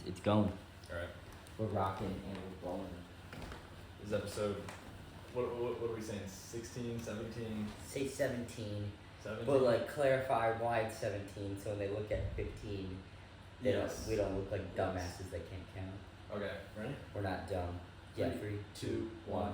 It's going. All right. We're rocking and we're rolling. This is episode, what are we saying, 16, 17? Say 17, 17? but like clarify why it's 17 so when they look at 15, we don't look like dumbasses that can't count. Okay, ready? We're not dumb. Yeah, 3, 2, 1.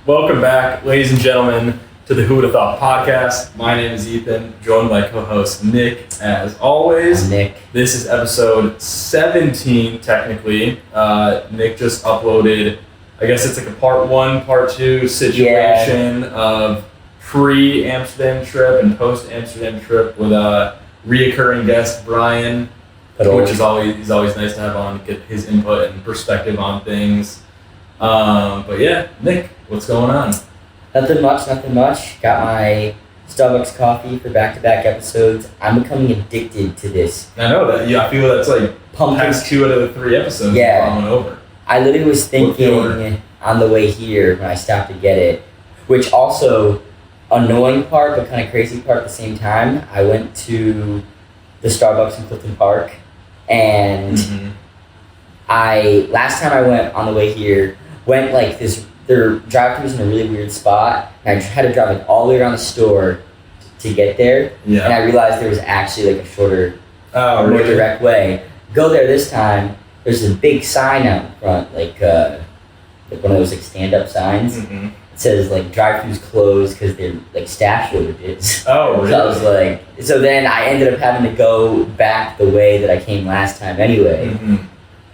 Welcome back, ladies and gentlemen, to the Who Woulda Thought podcast. My name is Ethan, joined by co-host Nick, as always. I'm Nick. This is episode 17, technically. Nick just uploaded, I guess it's like a part 1, part 2 situation of pre-Amsterdam trip and post-Amsterdam trip with a reoccurring guest, Brian, which is always nice to have on, get his input and perspective on things. But yeah, Nick, what's going on? Nothing much. Got my Starbucks coffee for back-to-back episodes. I'm becoming addicted to this. I know that. Yeah, I feel that's like past 2 out of the 3 episodes. Yeah. Going over. I literally was thinking on the way here when I stopped to get it, which also annoying part but kind of crazy part at the same time. I went to the Starbucks in Clifton Park, and last time I went on the way here, went like this. Their drive-thru's in a really weird spot, and I had to drive like all the way around the store to get there. Yeah. And I realized there was actually like a shorter, more really? direct way. Go there this time. There's a big sign out in front, like one of those like stand-up signs. Mm-hmm. It says like drive-thru's closed because they're like staff shortages. Oh, really? So I was like, so then I ended up having to go back the way that I came last time anyway. Mm-hmm.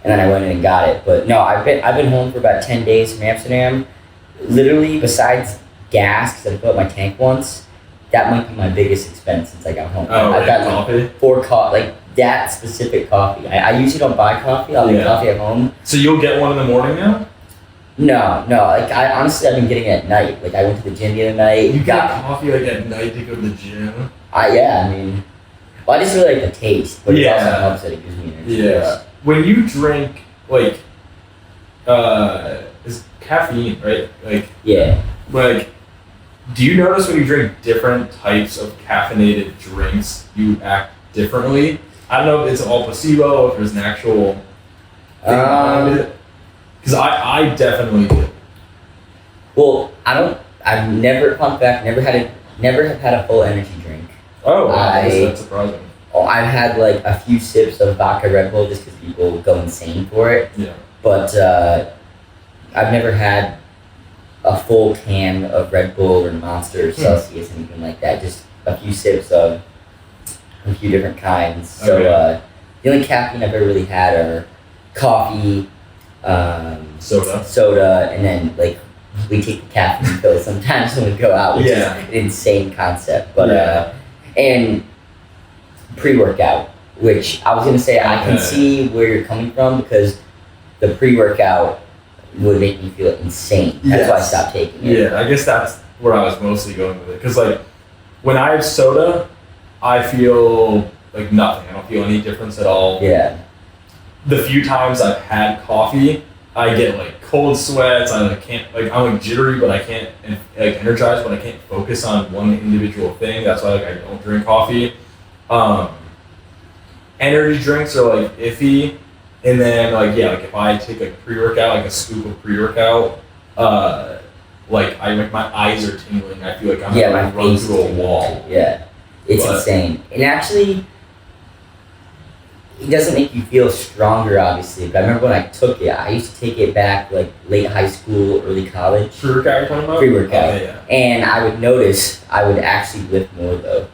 And then I went in and got it. But no, I've been home for about 10 days from Amsterdam. Literally, besides gas, because I filled up my tank once, that might be my biggest expense since I got home. Oh, I've got coffee? like 4 like that specific coffee. I usually don't buy coffee. I'll make coffee at home. So you'll get one in the morning now? No. Like I've been getting it at night. Like I went to the gym the other night. You got coffee like at night to go to the gym? Yeah, I mean, well, I just really like the taste, but it also helps that it gives me energy. Yeah. When you drink, like, is caffeine, right? Like, yeah. Like, do you notice when you drink different types of caffeinated drinks, you act differently? I don't know if it's all placebo, if there's an actual thing behind it. Because I definitely do. Well, I've never have had a full energy drink. Oh, wow, that's surprising. I've had like a few sips of vodka Red Bull just because people go insane for it. Yeah. But I've never had a full can of Red Bull or Monster or Celsius, anything like that. Just a few sips of a few different kinds. So the only caffeine I've ever really had are coffee, soda, and then like we take the caffeine pills sometimes when we go out, which is an insane concept. But and pre-workout, which I was gonna say I can see where you're coming from because the pre-workout would make me feel insane. That's why I stopped taking it. Yeah, I guess that's where I was mostly going with it. Because like when I have soda, I feel like nothing. I don't feel any difference at all. Yeah. The few times I've had coffee, I get like cold sweats. I like can't like I'm like jittery, but I can't like energized, but I can't focus on one individual thing. That's why like I don't drink coffee. Energy drinks are like iffy, and then like if I take like pre-workout, like a scoop of pre-workout, like my eyes are tingling. I feel like I'm gonna run through a wall. Yeah, it's insane. And actually, it doesn't make you feel stronger, obviously. But I remember when I took it, I used to take it back like late high school, early college. Pre-workout you're talking about? Pre-workout. Yeah. And I would notice I would actually lift more though.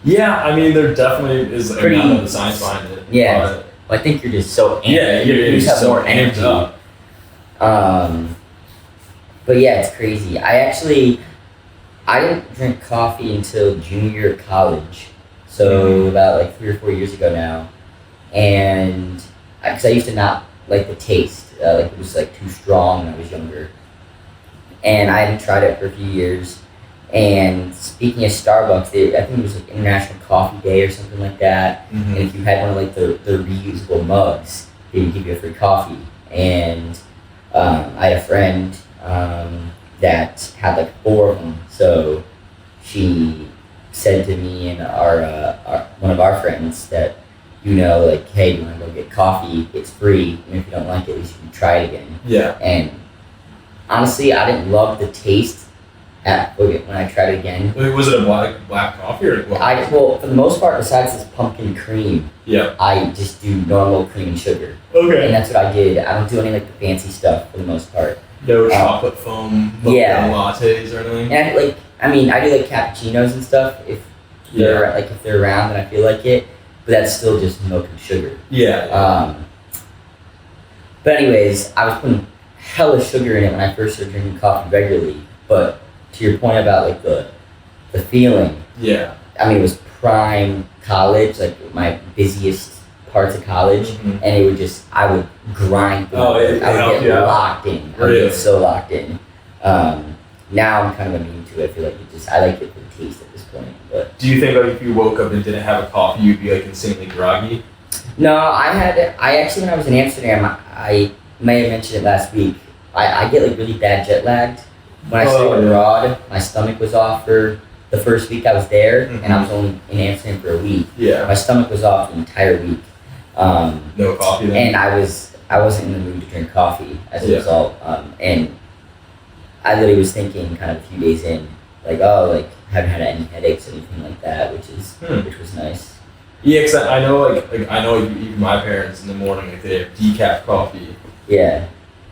Yeah, I mean there definitely is like none of the science behind it. Yeah, well, I think you're just so amped. You just have more energy. But yeah, it's crazy. I didn't drink coffee until junior year of college, so about like 3 or 4 years ago now, and because I used to not like the taste, like it was like too strong when I was younger, and I hadn't tried it for a few years. And speaking of Starbucks, I think it was like International Coffee Day or something like that. Mm-hmm. And if you had one of like the reusable mugs, they would give you a free coffee. And I had a friend that had like 4 of them. So she said to me and our one of our friends that, like, hey, do you want to go get coffee? It's free, and if you don't like it, at least you can try it again. Yeah. And honestly, I didn't love the taste when I tried it again. Wait, was it a black coffee or what? Well, for the most part, besides this pumpkin cream, Yeah. I just do normal cream and sugar. Okay. And that's what I did. I don't do any like the fancy stuff for the most part. No chocolate foam lattes or anything? And I do like cappuccinos and stuff if they're around and I feel like it, but that's still just milk and sugar. Yeah. But anyways, I was putting hella sugar in it when I first started drinking coffee regularly, but to your point about like the feeling. Yeah. I mean, it was prime college, like my busiest parts of college, and it would I would grind through it. I would get locked in. I would get so locked in. Now I'm kind of immune to it. I feel like I like it for the taste at this point. But do you think like if you woke up and didn't have a coffee, you'd be like insanely groggy? No, I actually, when I was in Amsterdam, I may have mentioned it last week, I get like really bad jet lagged. When I stayed abroad, my stomach was off for the first week I was there, and I was only in Amsterdam for a week. Yeah. My stomach was off the entire week. No coffee then? And I wasn't in the mood to drink coffee as a result. And I literally was thinking kind of a few days in, like, haven't had any headaches or anything like that, which was nice. Yeah, because I know even my parents in the morning, like, they have decaf coffee. Yeah.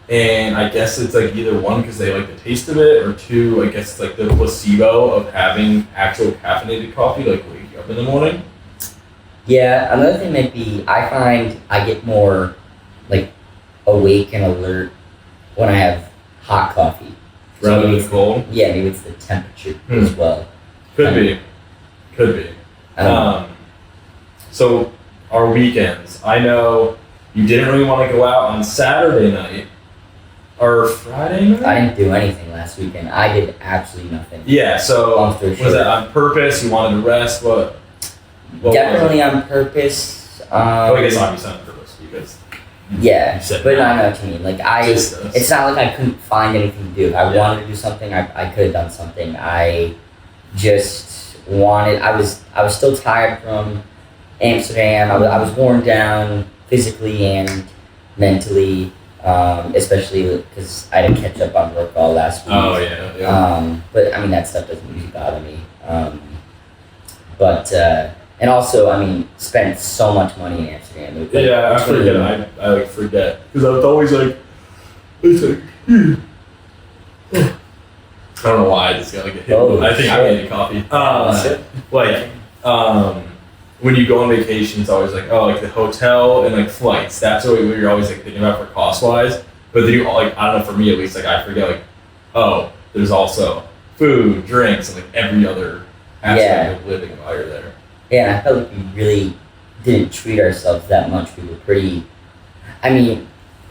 And I guess it's like either one because they like the taste of it, or two, I guess it's like the placebo of having actual caffeinated coffee, like wake you up in the morning. Yeah, another thing might be I find I get more like awake and alert when I have hot coffee. Rather than cold? Yeah, maybe it's the temperature as well. Could be. So our weekends, I know you didn't really want to go out on Saturday night. Or Friday night? I didn't do anything last weekend. I did absolutely nothing. Yeah, so was that on purpose? You wanted to rest? What Definitely on purpose. I guess obviously on purpose because but I know what you mean. Like it's not like I couldn't find anything to do. If I wanted to do something, I could have done something. I just wanted. I was still tired from Amsterdam. I was worn down physically and mentally. Especially because I didn't catch up on work all last week. Oh yeah. But I mean that stuff doesn't usually bother me. And also I mean spent so much money in Amsterdam. I forget. I forget because I was always like, it's like. I don't know why I just got like a hit. I think I made a coffee. When you go on vacation, it's always like, like the hotel and like flights. That's what you're always like thinking about for cost wise. But then you I don't know, for me at least, like I forget there's also food, drinks, and like every other aspect of living while you're there. Yeah, and I felt like we really didn't treat ourselves that much. We were pretty. I mean,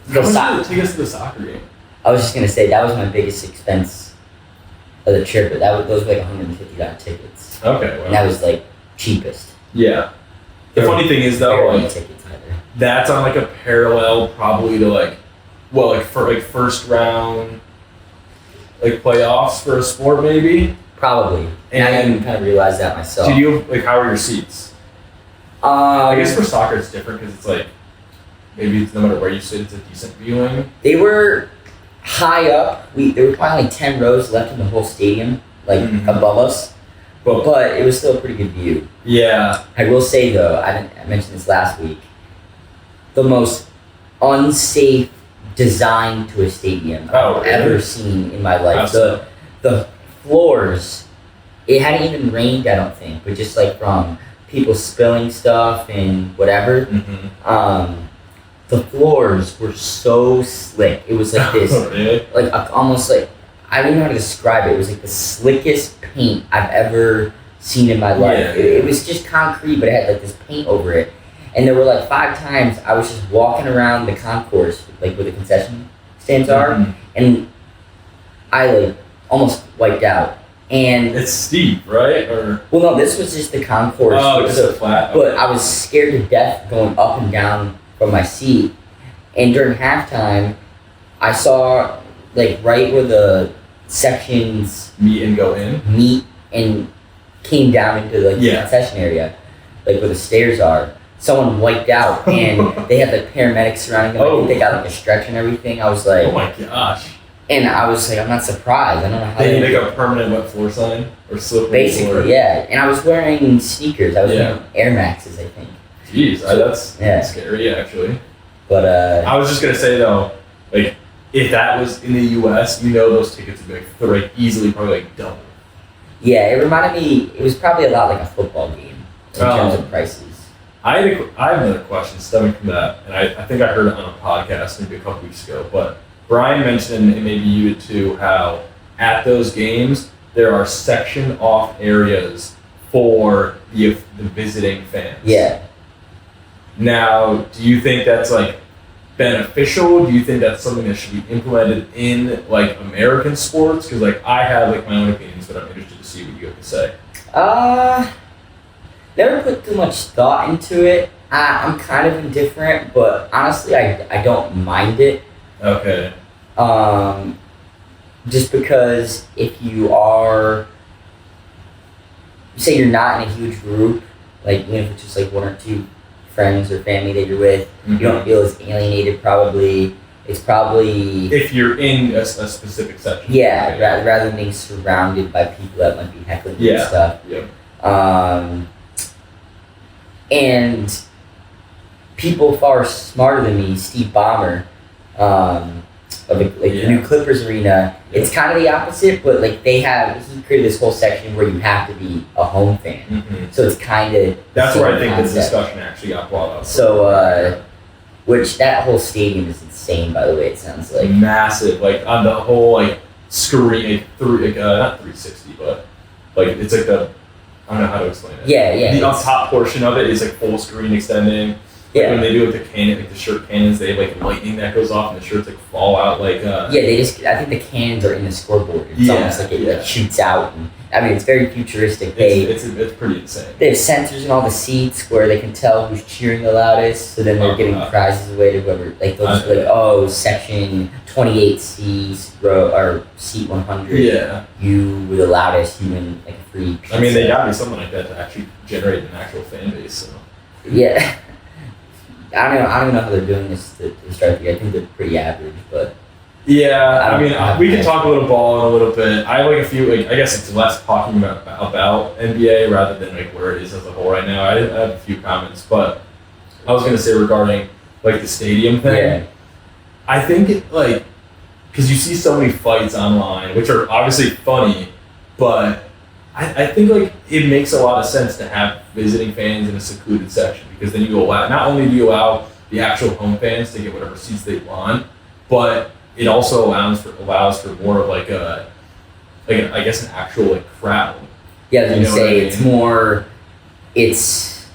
how much did it take us to the soccer game? I was just gonna say that was my biggest expense of the trip. But those were like $150 tickets. Okay. Wow. And that was like cheapest. Yeah. The funny thing is though, tickets either. That's on like a parallel probably to for first round playoffs for a sport maybe. Probably. And I didn't kind of realize that myself. Did you how are your seats? I guess for soccer it's different because it's like maybe it's no matter where you sit, it's a decent viewing. They were high up. There were probably 10 rows left in the whole stadium, above us. But it was still a pretty good view. Yeah. I will say though, I mentioned this last week, the most unsafe design to a stadium I've ever seen in my life. The floors, it hadn't even rained, I don't think, but just like from people spilling stuff and whatever. The floors were so slick. It was like this, almost like, I don't even know how to describe it. It was like the slickest paint I've ever seen in my life. Yeah. It was just concrete, but it had like this paint over it. And there were like 5 times I was just walking around the concourse, like where the concession stands are, and I like almost wiped out. And it's steep, right? Or well, no, this was just the concourse. oh, just a flat. Okay. But I was scared to death going up and down from my seat. And during halftime, I saw like right where the sections meet and go in, and came down into like the concession area, like where the stairs are. Someone wiped out, and they had like paramedics surrounding them. I think they got like a stretcher and everything. I was like, oh my gosh. And I was like, I'm not surprised. I don't know how they make a permanent wet floor sign or slippery basically floor. Yeah. And I was wearing sneakers. I was wearing Air Maxes, I think. Jeez, that's scary actually. But I was just gonna say though, like if that was in the U.S., those tickets would be like easily probably like double. Yeah, it reminded me. It was probably a lot like a football game in terms of prices. I have another question stemming from that, and I think I heard it on a podcast maybe a couple weeks ago, but Brian mentioned, and maybe you did too, how at those games there are section off areas for the visiting fans. Yeah. Now, do you think that's like beneficial? Do you think that's something that should be implemented in like American sports? Because like I have like my own opinions, but I'm interested to see what you have to say. Never put too much thought into it. I'm kind of indifferent, but honestly, I don't mind it. Okay. Just because if you are, say you're not in a huge group, like even if it's just like one or two friends or family that you're with, you don't feel as alienated probably. It's probably... if you're in a specific section. Yeah, right. Rather than being surrounded by people that might be heckling and stuff. Yeah. And people far smarter than me, Steve Ballmer, of the new Clippers arena, it's kind of the opposite, but like he created this whole section where you have to be a home fan. So it's kind of that's where I think this discussion actually got brought up. So, which that whole stadium is insane, by the way. It sounds like massive, like on the whole like screen, not 360, but like it's like I don't know how to explain it. Yeah. The top portion of it is like full screen extending. Like when they do with the cannon, like the shirt cannons, they have like lightning that goes off and the shirts like fall out like. I think the cannons are in the scoreboard. It's almost like it like, shoots out. And, I mean, it's very futuristic. It's pretty insane. They have sensors in all the seats where they can tell who's cheering the loudest. So then they're giving prizes away to whoever. Like they'll just be like, section 28C row or seat 100. Yeah. You were the loudest. You win like a free pizza. I mean, they gotta be something like that to actually generate an actual fan base. So. Yeah. I don't know how they're doing this to start the year. I think they're pretty average, but we can talk a little ball in a little bit. I have like a few, like I guess it's less talking about NBA rather than like where it is as a whole right now. I have a few comments, but I was gonna say regarding like the stadium thing. Yeah. I think it like because you see so many fights online, which are obviously funny, but I think like it makes a lot of sense to have visiting fans in a secluded section because then you allow, not only do you allow the actual home fans to get whatever seats they want, but it also allows for more of like I guess an actual like crowd. Yeah, I was gonna say it's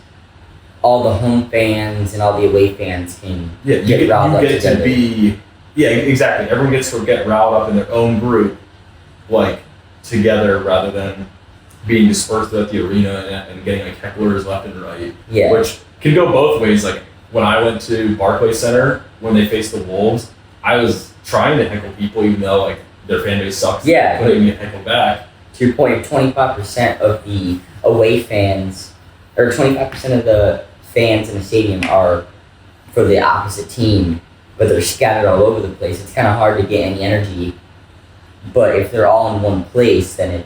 all the home fans and all the away fans can get riled up together. Exactly. Everyone gets to get riled up in their own group, like together rather than being dispersed throughout the arena and getting like hecklers left and right. Yeah. Which can go both ways. Like when I went to Barclays Center when they faced the Wolves, I was trying to heckle people even though like their fan base sucks. Yeah. But they get heckled back. To your point, 25% of the away fans, or 25% of the fans in the stadium are for the opposite team, but they're scattered all over the place. It's kind of hard to get any energy. But if they're all in one place, then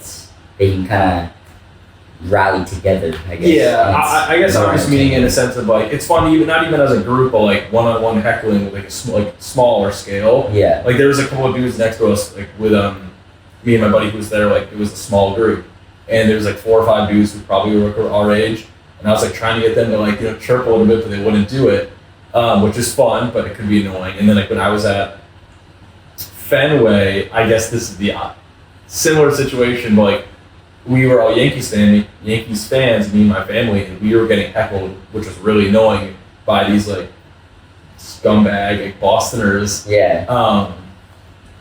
they can kind of rally together, I guess. Yeah, I guess I'm just meaning in a sense of like it's fun even not even as a group, but like one-on-one heckling with like a smaller scale. Yeah. Like there was a couple of dudes next to us, like with me and my buddy who was there. Like it was a small group, and there was like 4 or 5 dudes who probably were our age, and I was like trying to get them to like chirp a little bit, but they wouldn't do it, which is fun, but it could be annoying. And then like when I was at Fenway, I guess this is the similar situation, but like we were all Yankees fans, me and my family, and we were getting heckled, which was really annoying by these like scumbag like Bostoners. Yeah.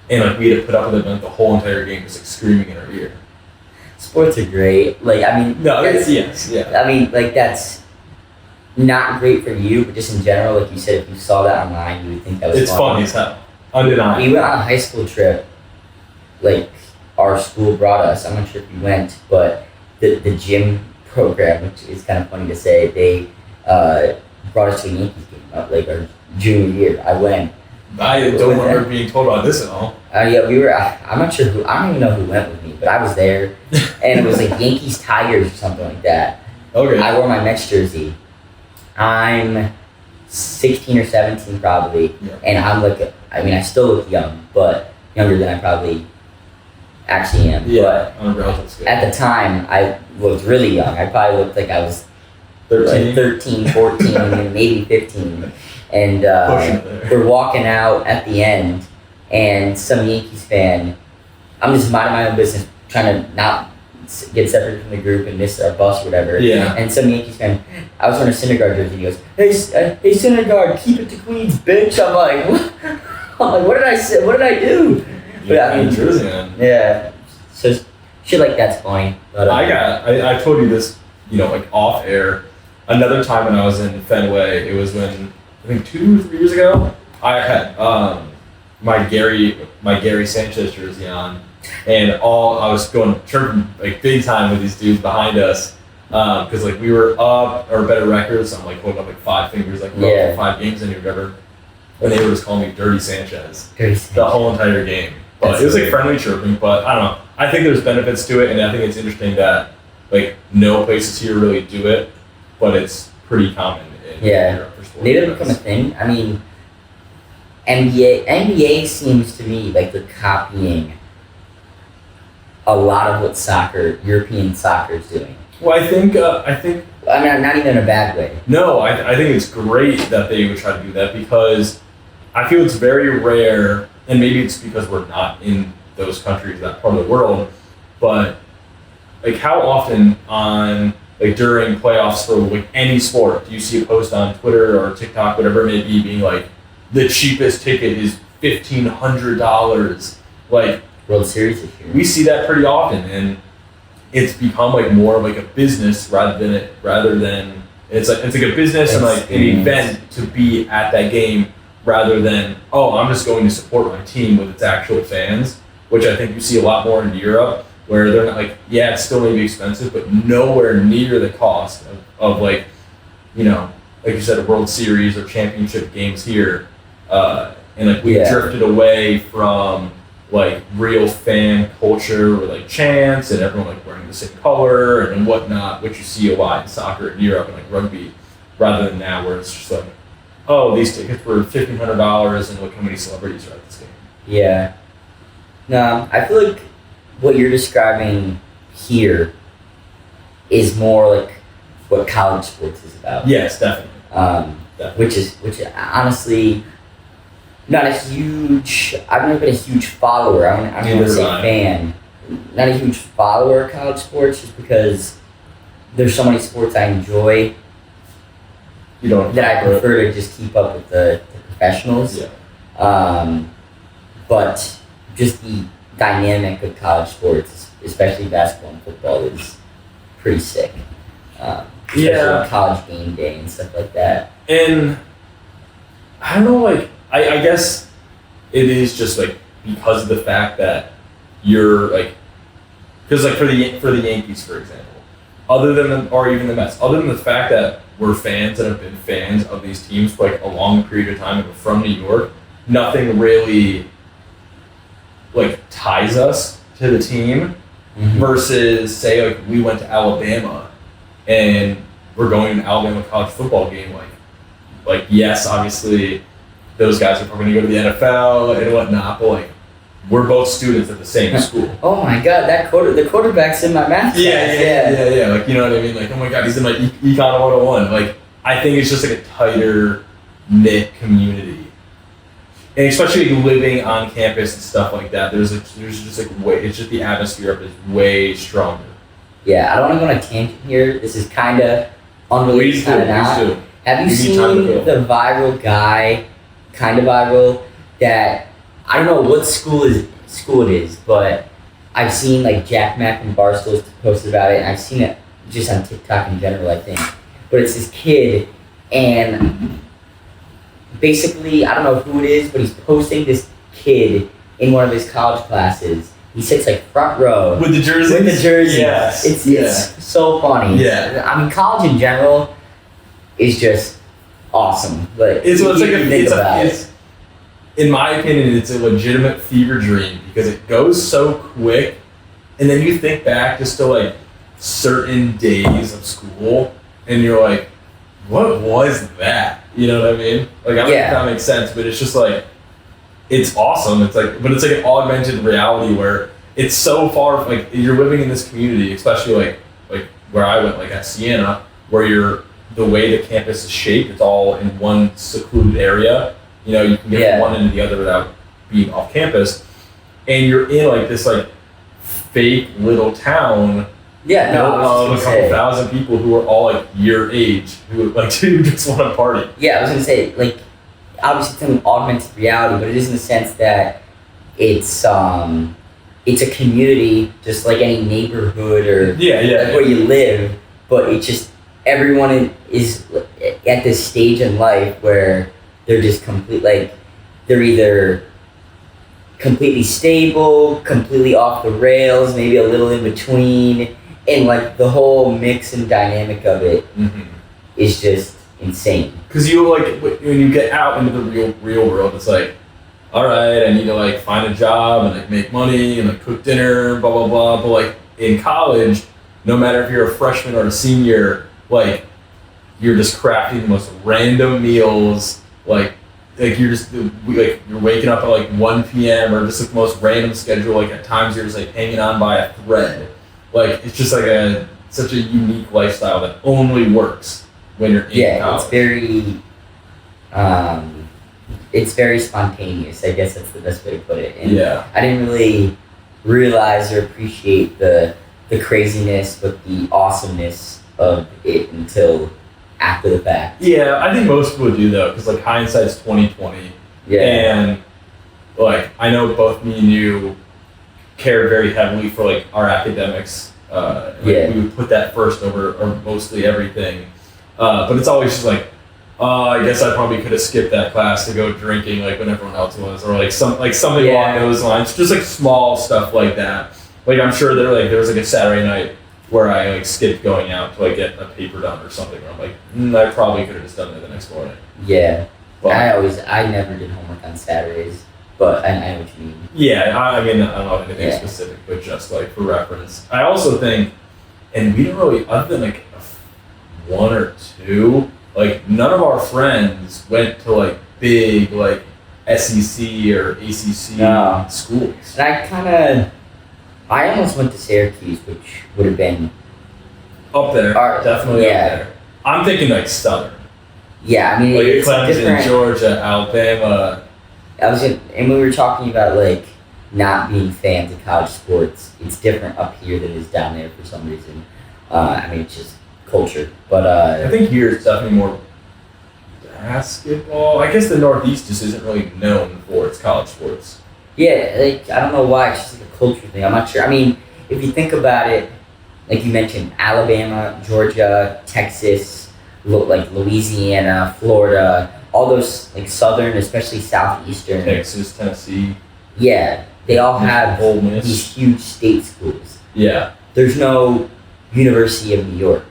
And like we had to put up with it like the whole entire game, just like screaming in our ear. sports are great. Like, I mean, No, it's yes, yeah. I mean, like, that's not great for you, but just in general, like you said, if you saw that online, you would think that was It's funny as hell. Undeniable. We went on a high school trip. Like, our school brought us. I'm not sure if you went, but the gym program, which is kind of funny to say, they brought us to a Yankees game, like our junior year. I went. I don't remember being told about this at all. Yeah, we were. I'm not sure who. I don't even know who went with me, but I was there, and it was like Yankees Tigers or something like that. Okay. I wore my Mets jersey. I'm 16 or 17 probably, and I'm like, I mean, I still look young, but younger than I probably actually am. Yeah, on a relative scale. At the time, I looked really young. I probably looked like I was 13, 13 14, and maybe 15. And we're walking out at the end, and some Yankees fan, I'm just minding my own business, trying to not get separated from the group and miss our bus or whatever. Yeah. And some Yankees fan, I was wearing a Syndergaard jersey, he goes, hey Syndergaard, keep it to Queens, bitch. I'm like, what? I'm like, what did I say? What did I do? But Yeah, I mean, jersey, man. Yeah. So shit like that's funny. But, I told you this, like off air. Another time when I was in Fenway, it was when, I think 2-3 years ago, I had my Gary Sanchez jersey on, and I was going chirping like big time with these dudes behind us, because like we were up or better records. So I'm like holding up like 5 fingers, like we're up for 5 games in or whatever, and they were just calling me Dirty Sanchez the whole entire game. But it was like friendly chirping. But I don't know. I think there's benefits to it, and I think it's interesting that like no places here really do it, but it's pretty common. Yeah, maybe it'll become a thing. I mean, NBA seems to me like they're copying a lot of what European soccer is doing. Well, I think. I mean, not even in a bad way. No, I think it's great that they would try to do that, because I feel it's very rare, and maybe it's because we're not in those countries, that part of the world, but like how often on like during playoffs for like any sport, do you see a post on Twitter or TikTok, whatever it may be, being like, the cheapest ticket is $1,500. Like World Series this year. We see that pretty often, and it's become like more of like a business rather than it's like a business and like an event to be at that game, rather than, oh, I'm just going to support my team with its actual fans, which I think you see a lot more in Europe, where they're not like, yeah, it's still maybe expensive, but nowhere near the cost of like, like you said, a World Series or championship games here. And like we drifted away from like real fan culture with like chants and everyone like wearing the same color and whatnot, which you see a lot in soccer in Europe and like rugby, rather than now where it's just like, oh, these tickets were $1,500 and look how many celebrities are at this game. Yeah. No, I feel like what you're describing here is more like what college sports is about. Yes, definitely. Which honestly, not a huge. I've never been a huge follower. I'm not going to say fan. Not a huge follower of college sports, just because there's so many sports I enjoy. That I prefer to just keep up with the professionals. Yeah. But just the dynamic of college sports, especially basketball and football, is pretty sick. Especially on college game day and stuff like that. And I don't know, like I guess it is just like because of the fact that you're like, because like for the Yankees, for example, or even the Mets, other than the fact that we're fans and have been fans of these teams for like a long period of time and we're from New York, nothing really like ties us to the team. Mm-hmm. Versus say like we went to Alabama and we're going to an Alabama college football game, like yes, obviously those guys are probably going to go to the NFL and whatnot, but like we're both students at the same school. Oh my god, the quarterback's in my math class. Yeah. Like, you know what I mean? Like, oh my god, he's in my Econ 101. Like, I think it's just like a tighter knit community, and especially living on campus and stuff like that. There's just like it's just the atmosphere is way stronger. Yeah, I don't want to go on a tangent here. This is kind of unrelated, kind of not. Have you seen the viral guy, kind of viral, that I don't know what school it is, but I've seen like Jack Mack and Barstool's posted about it, and I've seen it just on TikTok in general, I think. But it's this kid, and basically, I don't know who it is, but he's posting this kid in one of his college classes. He sits like front row with the jersey. Yes. It's so funny. Yeah. I mean, college in general is just awesome. But in my opinion, it's a legitimate fever dream because it goes so quick, and then you think back just to like certain days of school, and you're like, what was that? You know what I mean? Like, I don't know if that makes sense, but it's just like, it's awesome. It's like an augmented reality where it's so far, like, you're living in this community, especially like where I went, like at Siena, where the way the campus is shaped, it's all in one secluded area. You know, you can get from one end to the other without being off campus, and you're in like this like fake little town. Yeah, no, of a couple thousand people who are all like your age, who just want to party. Yeah, I was gonna say, like, obviously it's an augmented reality, but it is in the sense that it's a community, just like any neighborhood or where you live, but it's just everyone is at this stage in life where they're just they're either completely stable, completely off the rails, maybe a little in between, and like the whole mix and dynamic of it is just insane. Because you like when you get out into the real world, it's like, all right, I need to like find a job and like make money and like cook dinner, blah blah blah. But like in college, no matter if you're a freshman or a senior, like you're just crafting the most random meals, like you're just like you're waking up at like 1 p.m. or just like the most random schedule. Like at times you're just like hanging on by a thread. Like it's just like such a unique lifestyle that only works when you're in college. It's very spontaneous. I guess that's the best way to put it. And I didn't really realize or appreciate the craziness, but the awesomeness of it until after the fact. Yeah, I think most people do though, because like hindsight's 20/20. Yeah. And like I know both me and you cared very heavily for like our academics. We would put that first over or mostly everything. But it's always just like, I guess I probably could have skipped that class to go drinking like when everyone else was, or like something along those lines. Just like small stuff like that. Like I'm sure there was like a Saturday night where I like skipped going out to like get a paper done or something. Where I'm like, I probably could have just done it the next morning. Yeah. But I never did homework on Saturdays, but I know what you mean. Yeah, I mean, I don't know anything specific, but just like for reference. I also think, and we don't really, other than like one or two, like none of our friends went to like big like SEC or ACC schools. And I almost went to Syracuse, which would have been up there, definitely up there. I'm thinking like Southern. Yeah, I mean, like it's Clemson, different. Georgia, Alabama. And we were talking about like not being fans of college sports. It's different up here than it is down there for some reason. I mean, it's just culture. But I think here it's definitely more basketball. I guess the Northeast just isn't really known for its college sports. Yeah, like I don't know why. It's just like a culture thing. I'm not sure. I mean, if you think about it, like you mentioned, Alabama, Georgia, Texas, like Louisiana, Florida, all those like southern, especially southeastern. Texas, Tennessee. Yeah, they all have these huge state schools. Yeah. There's no University of New York.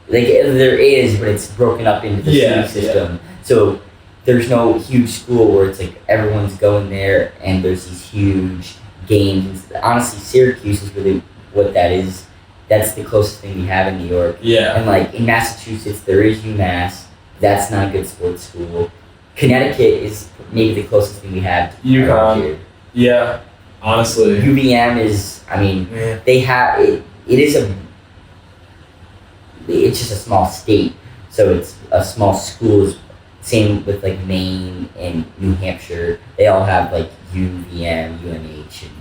Like there is, but it's broken up into the city system. So there's no huge school where it's like everyone's going there and there's these huge games. Honestly, Syracuse is really what that is. That's the closest thing we have in New York. Yeah. And like in Massachusetts, there is UMass. That's not a good sports school. Connecticut is maybe the closest thing we have to UConn. Yeah, honestly. UVM is, I mean, they have, it's just a small state. So it's a small school. Same with like Maine and New Hampshire. They all have like UVM, UNH, and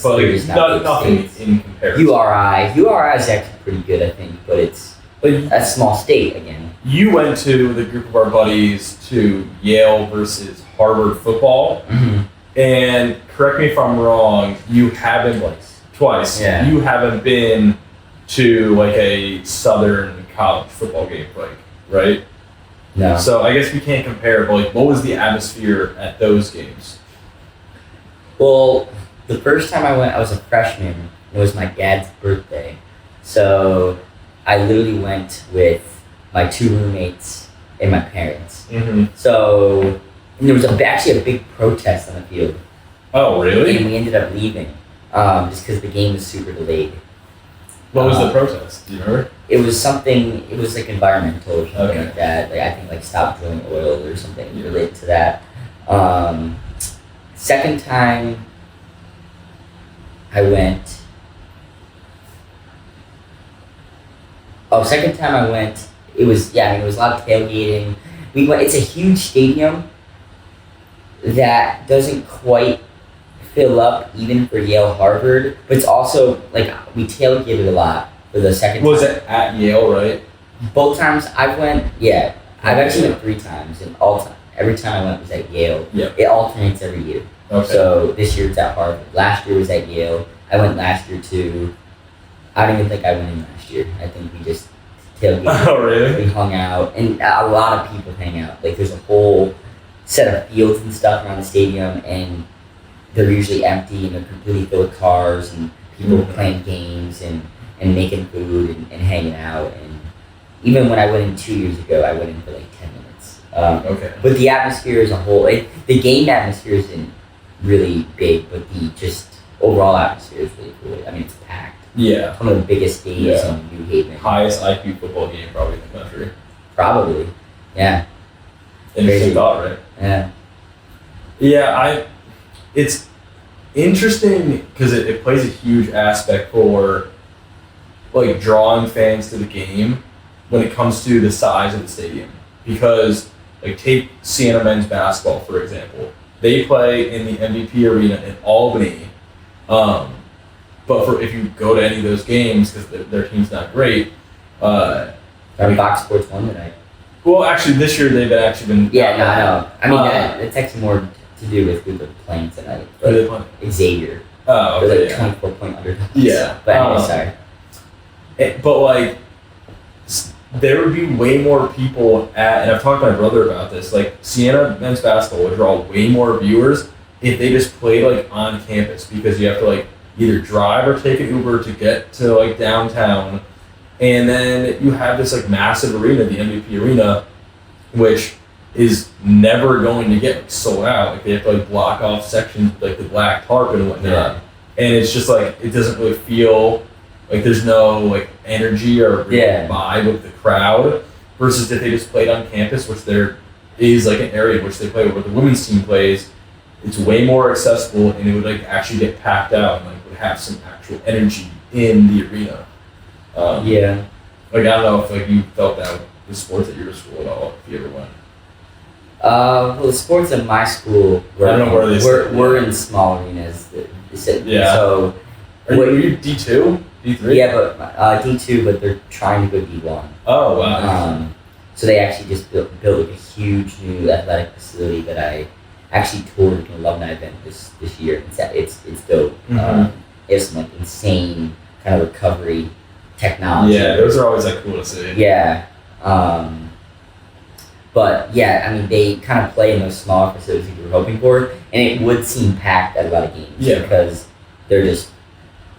but nothing in comparison. URI is actually pretty good, I think, but it's a small state again. You went to the group of our buddies to Yale versus Harvard football, and correct me if I'm wrong, you haven't twice. Yeah. You haven't been to like a Southern college football game, right? No. So I guess we can't compare, but like, what was the atmosphere at those games? Well, the first time I went, I was a freshman. It was my dad's birthday. So I literally went with my 2 roommates and my parents. Mm-hmm. So and there was actually a big protest on the field. Oh, really? And we ended up leaving just because the game was super delayed. What was the protest? Do you remember? It was like environmental or something Okay. like that. Like I think like stop drilling oil or something related to that. Second time I went. It was it was a lot of tailgating. We went. It's a huge stadium that doesn't quite fill up even for Yale Harvard, but it's also like we tailgated a lot for the second. Was time. it at Yale, right? Both times I went, yeah. I've actually went 3 times, and every time I went was at Yale. Yeah. It alternates every year. Okay. So this year it's at Harvard. Last year was at Yale. I went last year too. I don't even think I went in last year. I think we just tailgated. Oh, really? We hung out, and a lot of people hang out. Like there's a whole set of fields and stuff around the stadium, and they're usually empty and they're completely filled with cars and people playing games and making food and hanging out. And even when I went in 2 years ago, I went in for like 10 minutes. Okay. But the atmosphere as a whole, the game atmosphere isn't really big, but the just overall atmosphere is really cool. I mean, it's packed. Yeah. It's one of the biggest stadiums in New Haven. Highest IQ football game probably in the country. Probably. Yeah. Interesting Crazy. thought, right? Yeah. Yeah, it's interesting because it plays a huge aspect for like drawing fans to the game when it comes to the size of the stadium. Because like take Siena men's basketball for example, they play in the MVP arena in Albany, but if you go to any of those games because their team's not great, Fox Sports won tonight. well actually this year they've actually been Yeah, no, I know. I mean, it's actually more to do with who they're playing tonight. Who are they playing? Xavier. Oh, They're okay, like yeah. 24-point underdogs. Yeah. But anyway, sorry. But like, there would be way more people and I've talked to my brother about this. Like, Siena men's basketball would draw way more viewers if they just played like on campus because you have to like either drive or take an Uber to get to like downtown, and then you have this like massive arena, the MVP arena, which is never going to get like, sold out. Like they have to like block off sections like the black tarp and whatnot. Yeah. And it's just like it doesn't really feel like there's no like energy or real vibe with the crowd versus if they just played on campus, which there is like an area in which they play where the women's team plays. It's way more accessible and it would like actually get packed out and like would have some actual energy in the arena. Yeah. Like I don't know if like you felt that with the sports at your school at all, if you ever went. Well, the sports at my school we're in small arenas. Yeah. So, Were you D2? D3? Yeah, but D2, but they're trying to go D1. Oh wow. So they actually just built like a huge new athletic facility that I actually toured at an alumni event this year. It's dope. Mm-hmm. It's some like insane kind of recovery technology. Yeah, those are always like cool to see. Yeah. But yeah, I mean, they kind of play in those smaller facilities that you were hoping for, and it would seem packed at a lot of games. Yeah. Because they're just,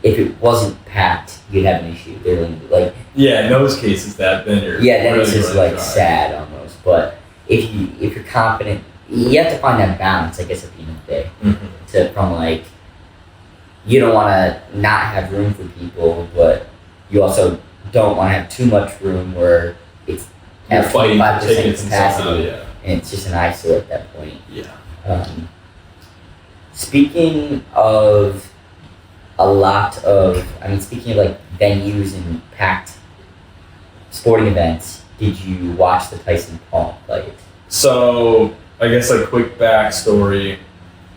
if it wasn't packed, you'd have an issue. They're like. Yeah, in those cases, then you're. Yeah, then it's really just like sad almost. But if you're confident, you have to find that balance, I guess, at the end of the day. Mm-hmm. From like, you don't want to not have room for people, but you also don't want to have too much room where it's at 25% capacity, and it's just an eyesore at that point. Yeah. Speaking of speaking of like venues and packed sporting events, did you watch the Tyson Paul fight? So I guess like quick backstory.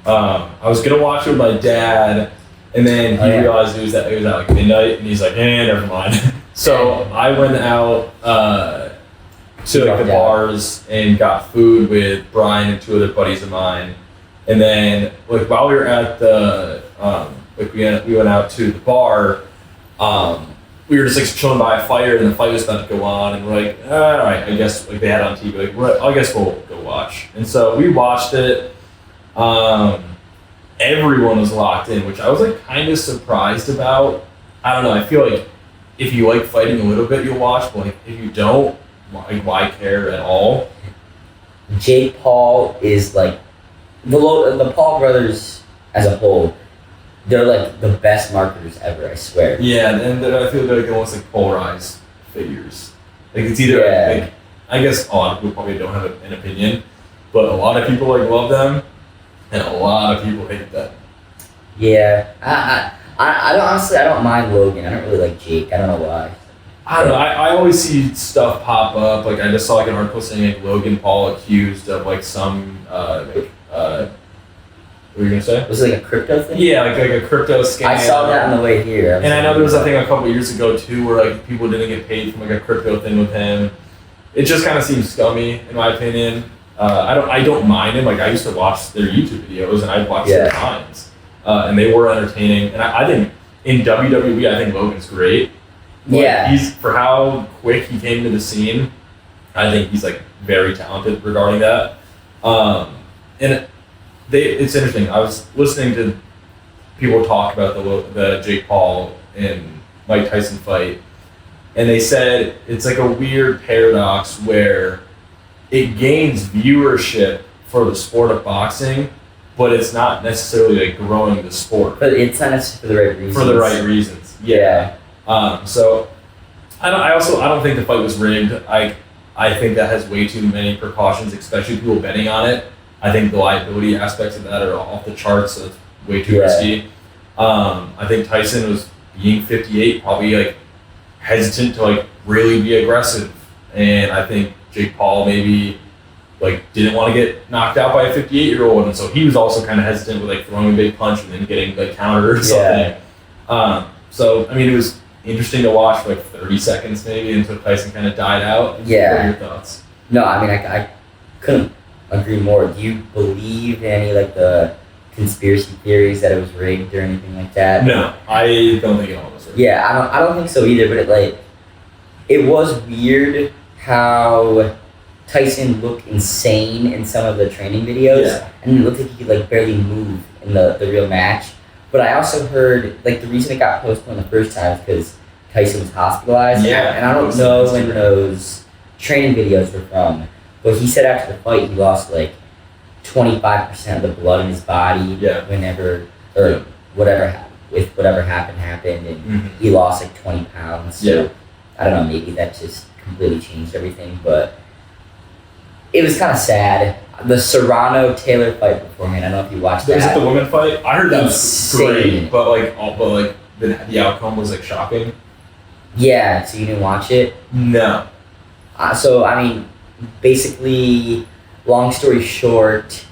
I was gonna watch it with my dad, and then he realized it was at like midnight, and he's like, never mind. So I went out to like the bars and got food with Brian and 2 other buddies of mine, And then like while we were at the we went out to the bar, we were just like chilling by a fire, and the fight was about to go on, and we're like, all right, I guess like they had it on TV, like I guess we'll go watch. And so we watched it. Everyone was locked in, which I was like kind of surprised about. I don't know. I feel like if you like fighting a little bit, you'll watch, but like if you don't, like why care at all? Jake Paul is like the Paul brothers as a whole. They're like the best marketers ever, I swear. Yeah, and I feel they're like almost like polarized figures. Like it's either like I guess a lot of people probably don't have an opinion, but a lot of people like love them, and a lot of people hate them. Yeah, I don't honestly. I don't mind Logan. I don't really like Jake. I don't know why. I don't know. I always see stuff pop up. Like I just saw like an article saying like Logan Paul accused of like some what were you gonna say? Was it like a crypto thing? Yeah, like a crypto scam. I saw that on the way here. And I know there was a thing a couple years ago too, where like people didn't get paid from like a crypto thing with him. It just kind of seems scummy, in my opinion. I don't mind him. Like I used to watch their YouTube videos, and I'd watch their times, and they were entertaining. And I think in WWE, I think Logan's great. But he's for how quick he came to the scene. I think he's like very talented regarding that. And it's interesting. I was listening to people talk about the Jake Paul and Mike Tyson fight, and they said it's like a weird paradox where it gains viewership for the sport of boxing, but it's not necessarily like growing the sport. But it's not necessarily for the right reasons. For the right reasons, yeah. So I don't think the fight was rigged. I think that has way too many precautions, especially people betting on it. I think the liability aspects of that are off the charts, so it's way too risky. I think Tyson was being 58, probably like hesitant to like really be aggressive, and I think Jake Paul maybe like didn't want to get knocked out by a 58-year-old, and so he was also kind of hesitant with like throwing a big punch and then getting like countered or something. So I mean, it was interesting to watch for like 30 seconds maybe until Tyson kind of died out. Yeah. What are your thoughts? No, I mean I couldn't agree more. Do you believe in any like the conspiracy theories that it was rigged or anything like that? No, I don't think it all was rigged. Yeah, I don't think so either. But it was weird how Tyson looked insane in some of the training videos, and it looked like he could like barely move in the real match. But I also heard like the reason it got postponed the first time is because Tyson was hospitalized. Yeah, and I don't know when those training videos were from. But he said after the fight he lost like 25% of the blood in his body whenever or whatever happened, and he lost like 20 pounds. So I don't know, maybe that just completely changed everything, but it was kind of sad. The Serrano-Taylor fight beforehand, I don't know if you watched that. Was it the women fight? I heard that was great, but the outcome was like shocking. Yeah, so you didn't watch it? No. So I mean, basically, long story short,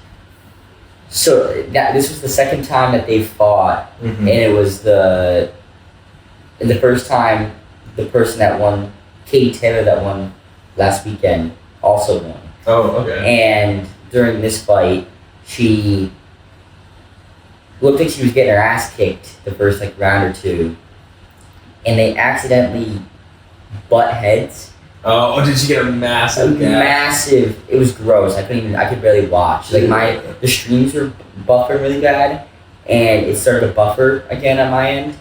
so this was the second time that they fought, and it was the first time the person that won, Katie Taylor, that won last weekend, also won. Oh, okay. And during this fight, she looked like she was getting her ass kicked the first like round or two, and they accidentally butt heads. Oh, did she get a massive gash? Massive. It was gross. I could barely watch. Like the streams were buffering really bad, and it started to buffer again on my end.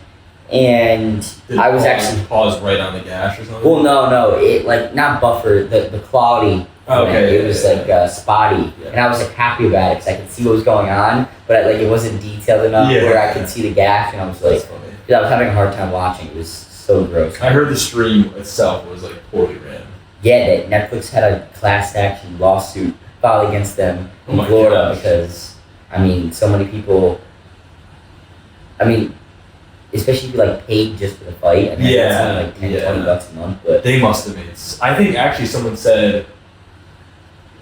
And I was actually paused right on the gash or something. Well, no, it like not buffer. The quality. Okay. It was like spotty, and I was like happy about it because I could see what was going on, but like it wasn't detailed enough where I could see the gash, and I was like, I was having a hard time watching. It was so gross. I heard the stream itself was like poorly ran. Yeah, that Netflix had a class action lawsuit filed against them in Florida because, I mean, so many people, I mean, especially if you like paid just for the fight. I mean, it's only like $10-20 a month. But they must have made. I think actually someone said,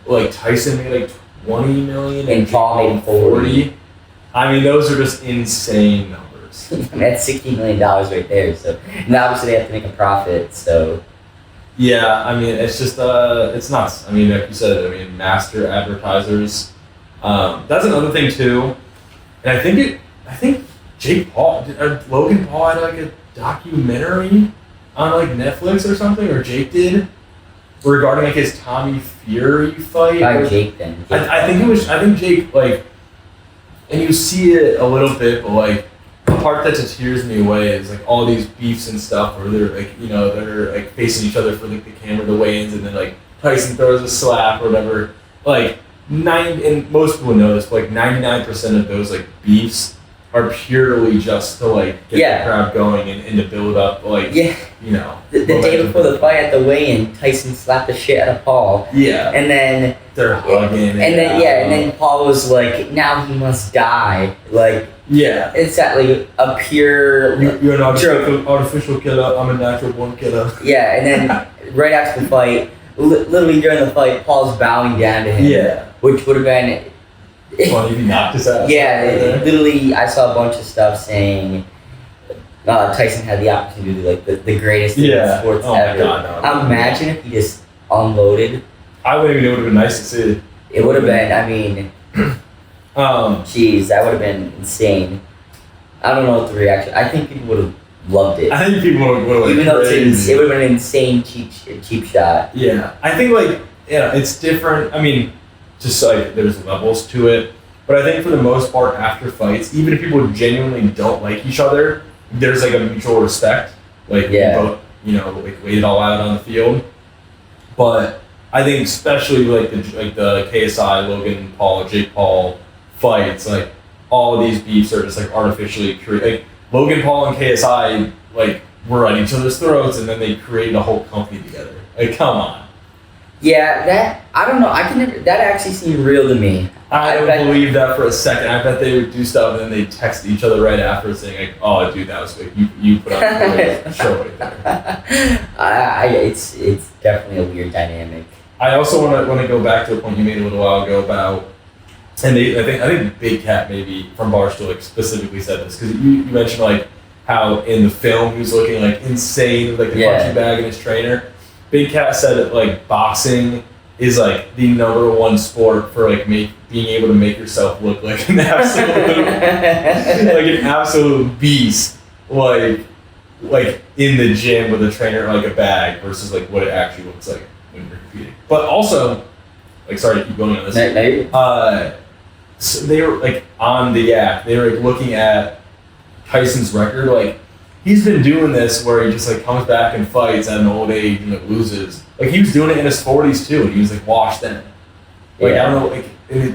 like Tyson made like 20 million and Paul made 40. I mean, those are just insane numbers. I mean, that's $60 million right there. So, and obviously they have to make a profit. So. Yeah, I mean, it's just it's nuts. I mean, like you said, I mean, master advertisers. That's another thing too, and I think Jake Paul, Logan Paul had like a documentary on like Netflix or something, or Jake did, regarding like his Tommy Fury fight. By Jake then. I think Jake, like, and you see it a little bit, but like the part that just tears me away is like all these beefs and stuff where they're like, they're like facing each other for like the camera, the weigh-ins, and then like Tyson throws a slap or whatever. Like and most people know this, but like 99% of those like beefs are purely just to like get the crowd going and to build up like the day before the fight at the weigh-in, Tyson slapped the shit out of Paul. Yeah. And then they're hugging. And then Paul was like, now he must die. Like it's that like a pure you're an artificial killer, I'm a natural born killer. Yeah, and then right after the fight, literally during the fight, Paul's bowing down to him. Yeah. Which would have been funny if he knocked his ass. Yeah, literally, I saw a bunch of stuff saying Tyson had the opportunity to do like the greatest thing in sports ever. My God, no. Imagine if he just unloaded. I wouldn't even know. It would have been nice to see. It would have been. I mean, jeez, that would have been insane. I don't know what the reaction. I think people would have loved it. I think people would have. Even though it would have been an insane cheap shot. Yeah, I think it's different. I mean, just like there's levels to it, but I think for the most part, after fights, even if people genuinely don't like each other, there's like a mutual respect. Like both, like wait it all out on the field. But I think especially like the KSI, Logan Paul, Jake Paul fights, like all of these beefs are just like artificially created. Like Logan Paul and KSI like were at each other's throats, and then they created a whole company together. Like, come on. Yeah, I don't know. That actually seemed real to me. I don't believe that for a second. I bet they would do stuff and then they text each other right after saying like, "Oh, dude, that was good. You put on a show right there." It's definitely a weird dynamic. I also want to go back to a point you made a little while ago about, and I think Big Cat maybe from Barstool like specifically said this because you mentioned like how in the film he was looking like insane with like the punching bag and his trainer. Big Cat said that like boxing is like the #1 sport for like being able to make yourself look like an absolute beast, like in the gym with a trainer like a bag versus like what it actually looks like when you're competing. But also, like sorry to keep going on this. So they were like on the yak. They were like looking at Tyson's record, like. He's been doing this where he just like comes back and fights at an old age and like loses. Like he was doing it in his 40s too, and he was like washed then. Like I don't know, like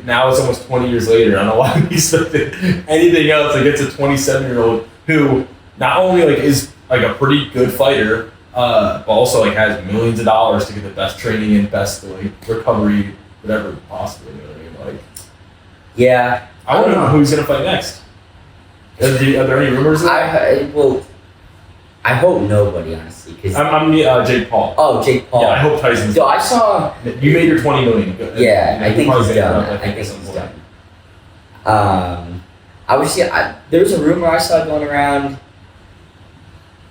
now it's almost 20 years later. I don't know why he's anything else. Like it's a 27-year-old who not only like is like a pretty good fighter, but also like has millions of dollars to get the best training and best like recovery, whatever possible. You know what I mean? Like, yeah, I want to know who he's gonna fight next. Are there any rumors? I hope nobody, honestly. Cause I'm Jake Paul. Oh, Jake Paul. Yeah, I hope Tyson's. So I saw. You made your $20 million. Yeah, I think he's done. I think he's done. There was a rumor I saw going around.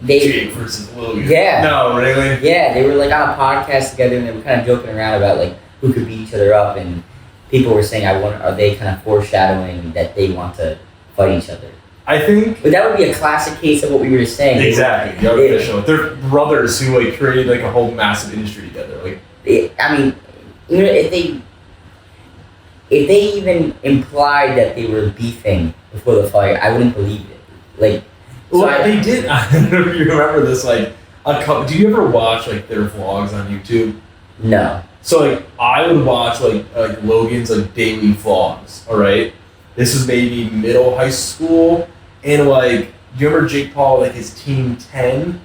Jake versus Logan. Yeah. No, really? Yeah, they were like on a podcast together and they were kind of joking around about like who could beat each other up, and people were saying, are they kind of foreshadowing that they want to fight each other? I think, but that would be a classic case of what we were just saying. Exactly, the artificial. They're brothers who like created like a whole massive industry together. Like, I mean, if they even implied that they were beefing before the fight, I wouldn't believe it. Like, they did. I don't know if you remember this. Like, do you ever watch like their vlogs on YouTube? No. So like, I would watch like Logan's like daily vlogs. All right, this was maybe middle high school. And like, do you remember Jake Paul, like his Team 10?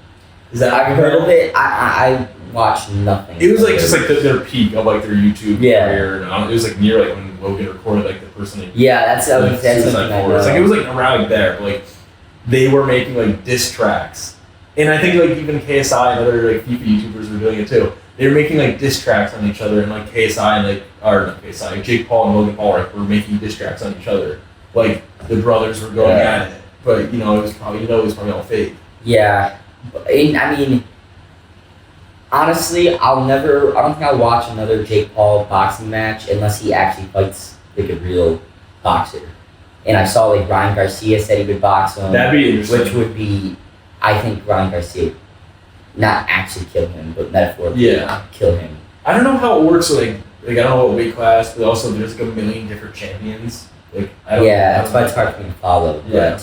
Is that I've heard of it. I watched nothing. It was like just like their peak of like their YouTube career. Yeah. It was like near like when Logan recorded like the person. Like, yeah, that's something I know. It's like it was like around like there, but like they were making like diss tracks, and I think like even KSI and other like FIFA YouTubers were doing it too. They were making like diss tracks on each other, and like KSI and not KSI, Jake Paul and Logan Paul were making diss tracks on each other. Like the brothers were going at it. But it was probably all fake. Yeah, I mean, honestly, I don't think I'll watch another Jake Paul boxing match unless he actually fights like a real boxer. And I saw like Ryan Garcia said he would box him. That'd be interesting. Which would be, I think Ryan Garcia, not actually kill him, but metaphorically kill him. I don't know how it works. Like I don't know what weight class, but also there's like a million different champions. Like that's why it's hard for me to follow. Yeah.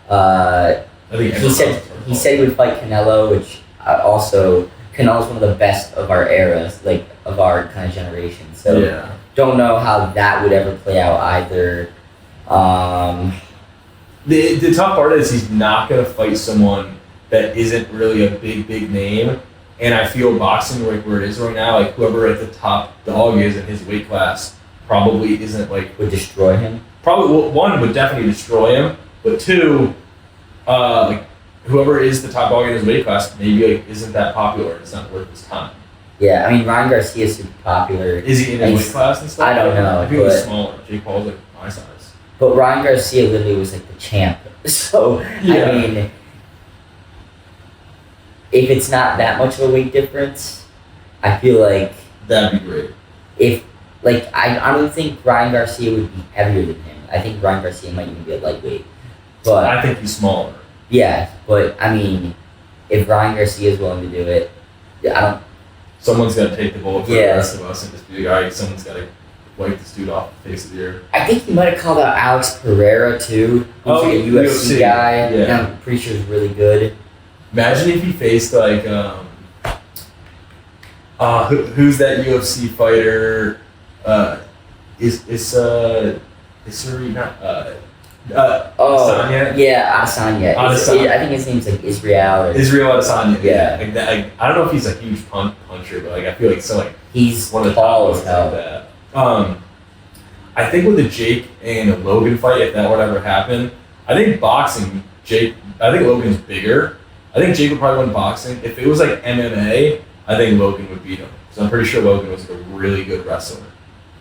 But I think he said he would fight Canelo, which also Canelo's one of the best of our eras, like of our kind of generation. So don't know how that would ever play out either. The tough part is he's not gonna fight someone that isn't really a big name, and I feel boxing like where it is right now, like whoever at the top dog is in his weight class probably isn't like would destroy him. Probably one would definitely destroy him, but two, like whoever is the top dog in his weight class maybe like isn't that popular. It's not worth his time. Yeah, I mean Ryan Garcia is super popular. Is he in his weight class and stuff? I don't know. I think he's smaller. Jake Paul's like my size. But Ryan Garcia literally was like the champ. So I mean, if it's not that much of a weight difference, I feel like that'd be great. If like I don't think Ryan Garcia would be heavier than him. I think Ryan Garcia might even be a lightweight. But I think he's smaller. Yeah, but I mean, if Ryan Garcia is willing to do it, I don't. Someone's got to take the bullet for the rest of us and just be like, all right, someone's got to wipe this dude off the face of the earth. I think he might have called out Alex Pereira too, who's like a UFC guy. Yeah. And I'm pretty sure he's really good. Imagine if he faced like who's that UFC fighter? Adesanya? Yeah, Adesanya. I think his name's like Israel Adesanya. Yeah. Like that, like, I don't know if he's a huge puncher, but like I feel like he's one of the tall as hell. Like that. I think with the Jake and Logan fight, if that would ever happen, I think boxing, I think Logan's bigger. I think Jake would probably win boxing. If it was like MMA, I think Logan would beat him. So I'm pretty sure Logan was like a really good wrestler.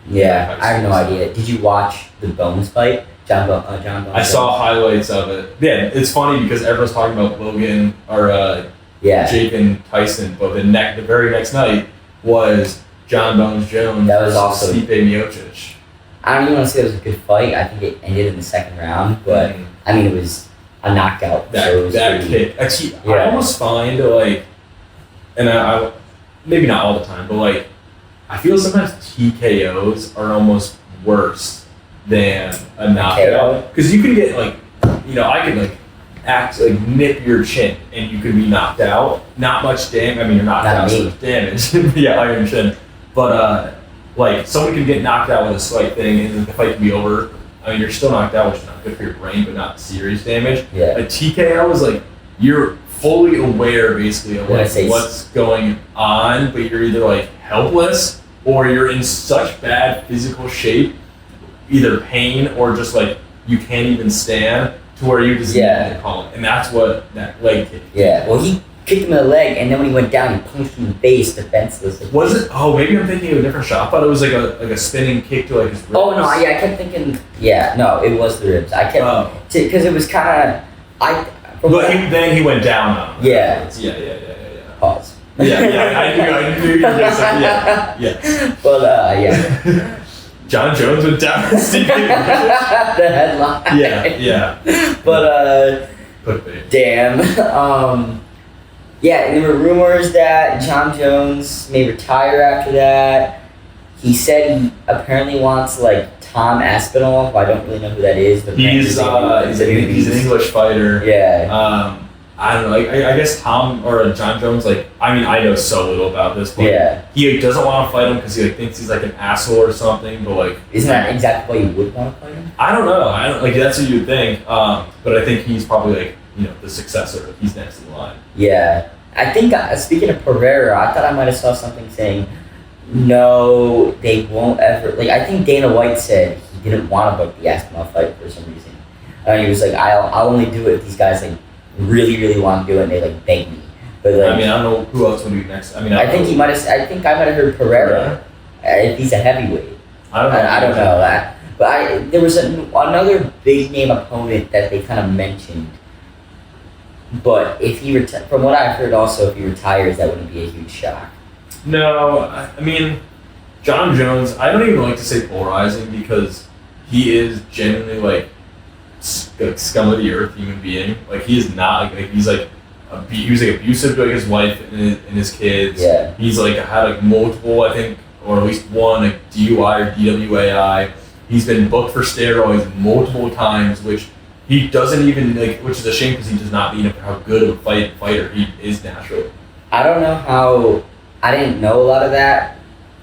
Yeah, I have no idea. Did you watch the Bones fight? John Bones? I saw highlights of it. Yeah, it's funny because everyone's talking about Logan or Jake and Tyson, but the very next night was John Bones Jones. That was also Stipe Miocic. I don't even want to say it was a good fight. I think it ended in the second round, but I mean it was a knockout. That kick. Actually, I almost find like, and I maybe not all the time, but like I feel sometimes TKOs are almost worse than a knockout because you can get like, I could like nip your chin and you could be knocked out. Not much damage. I mean, you're knocked out, so much damage. Yeah, iron chin. But like someone can get knocked out with a slight thing and then the fight can be over. I mean, you're still knocked out, which is not good for your brain, but not serious damage. Yeah. A TKO is like you're fully aware basically of what's going on, but you're either like helpless or you're in such bad physical shape, either pain or just like you can't even stand to where you just need to call it. And that's what that leg kick. Yeah. Well, he kicked him in the leg, and then when he went down, he punched him in the face, defenseless. Like, was it? Oh, maybe I'm thinking of a different shot. I thought it was like a spinning kick to like his ribs. Oh no! Yeah, I kept thinking. Yeah, no, it was the ribs. I kept because it was kind of But then he went down on him. Yeah. Yeah. Pause. Yeah. I knew you were gonna say yeah. But yeah. John Jones went down. The headline. Yeah. But damn. Yeah, there were rumors that John Jones may retire after that. He said he apparently wants like Tom Aspinall, who I don't really know who that is, but he's an English fighter. Yeah. I don't know. I guess Tom or John Jones. Like, I mean, I know so little about this, but he doesn't want to fight him because he thinks he's like an asshole or something. But like, isn't that exactly why you would want to fight him? I don't know. I don't like that's what you would think. But I think he's probably like the successor. He's next in line. Yeah, I think speaking of Pereira, I thought I might have saw something saying no, they won't ever. Like, I think Dana White said he didn't want to book the Aspinall fight for some reason. He was like, I'll only do it if these guys like really want to do it and they like beg me. But like, I mean, I don't know who else would be next. I mean, I think I might have heard Pereira. If he's a heavyweight. I don't know that. But there was another big name opponent that they kind of mentioned. But if he from what I've heard, also if he retires, that wouldn't be a huge shock. No, I mean, John Jones. I don't even like to say polarizing because he is genuinely like scum of the earth human being. Like he is not like he's like he was like abusive to like his wife and his kids. Yeah. He's like had like multiple, I think, or at least one like DUI or DWAI. He's been booked for steroids multiple times, which he doesn't even like, which is a shame because he does not mean how good of a fighter he is naturally. I don't know how. I didn't know a lot of that.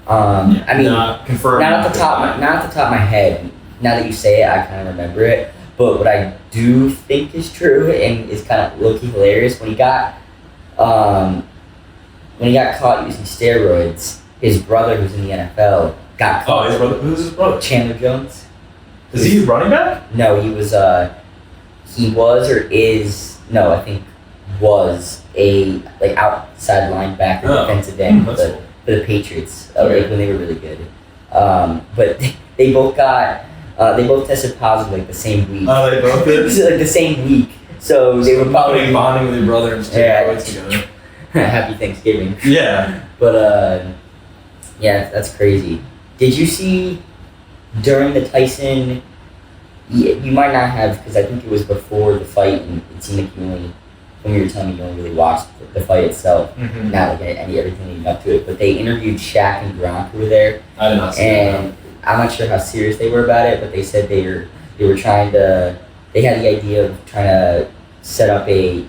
I mean, not confirmed. Not at the top of my head. Now that you say it, I kind of remember it. But what I do think is true and is kind of low-key hilarious when he got caught using steroids, his brother who's in the NFL got caught. Oh, his brother. Who's his brother? Chandler Jones. Is he running back? No, he was. He was or is I think was a like outside linebacker, defensive end for the Patriots, like when they were really good. But they both tested positive like the same week. Oh, they both did? Like the same week. So they were probably bonding with your brother and steroids together. Happy Thanksgiving. Yeah. But yeah, that's crazy. Did you see during the Tyson? You might not have, because I think it was before the fight, and it seemed like when you were telling me you only really watched the fight itself, not like everything leading up to it. But they interviewed Shaq and Gronk who were there. I did not see and that. I'm not sure how serious they were about it, but they said they were trying to. They had the idea of trying to set up a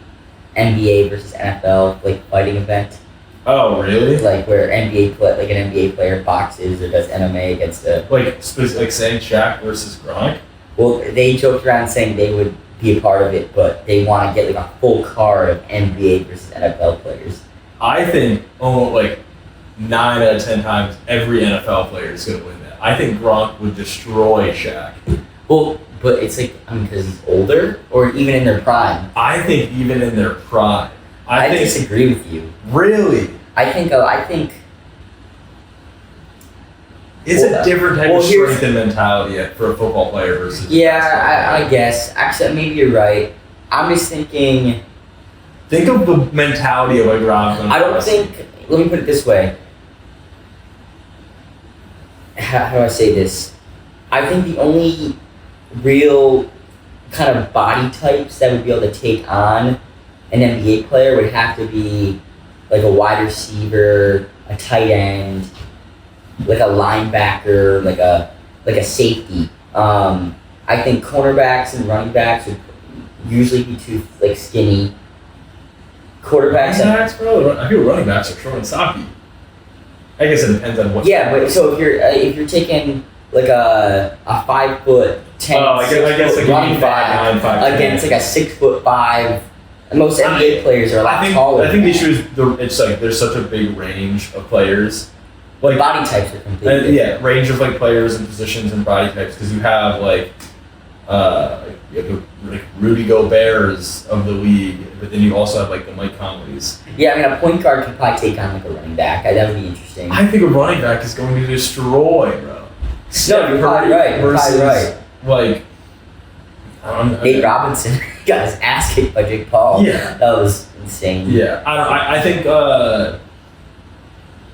NBA versus NFL like fighting event. Oh, really? Like where an NBA player boxes or does MMA against a like saying Shaq versus Gronk. Well, they joked around saying they would be a part of it, but they want to get like a full card of NBA versus NFL players. I think like 9 out of 10 times every NFL player is going to win that. I think Gronk would destroy Shaq. Well, but it's like because he's older, or even in their prime. I think even in their prime. I disagree with you. Really? I think. It's a different type of strength and mentality for a football player versus. Yeah, I guess. Actually, maybe you're right. I'm just thinking. Think of the mentality of a Gronk. I don't think. Let me put it this way. How do I say this? I think the only real kind of body types that would be able to take on an NBA player would have to be like a wide receiver, a tight end, like a linebacker, like a safety. I think cornerbacks and running backs would usually be too like skinny. Quarterbacks. I feel running backs are short and stocky. I guess it depends on what. Yeah, but so if you're taking like a 5'10", I guess like running back 5'9", against like a 6'5", and most NBA players are a lot taller. I think the issue is it's like there's such a big range of players. Like body types are completely different. Yeah, range of like players and positions and body types because you have like you have the like Rudy Gobert's of the league, but then you also have like the Mike Conleys. Yeah, I mean a point guard could probably take on like a running back. That would be interesting. I think a running back is going to destroy, bro. No, you're probably right. Versus, right. Like, I don't know. Nate Robinson got his ass kicked by Jake Paul. Yeah, that was insane. Yeah,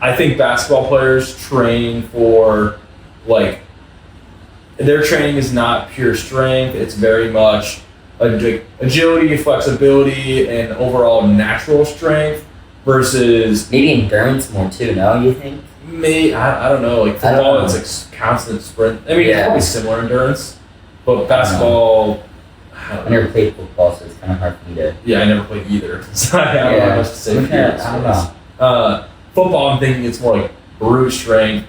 I think basketball players train for like their training is not pure strength. It's very much agility, flexibility, and overall natural strength versus maybe endurance more too. No, you think? I don't know. Like football, it's like constant sprint. I mean, it's probably similar endurance, but basketball. I never played football, so it's kind of hard for me to. Yeah, I never played either. So I don't know much to say. I don't know. Football, I'm thinking it's more like brute strength.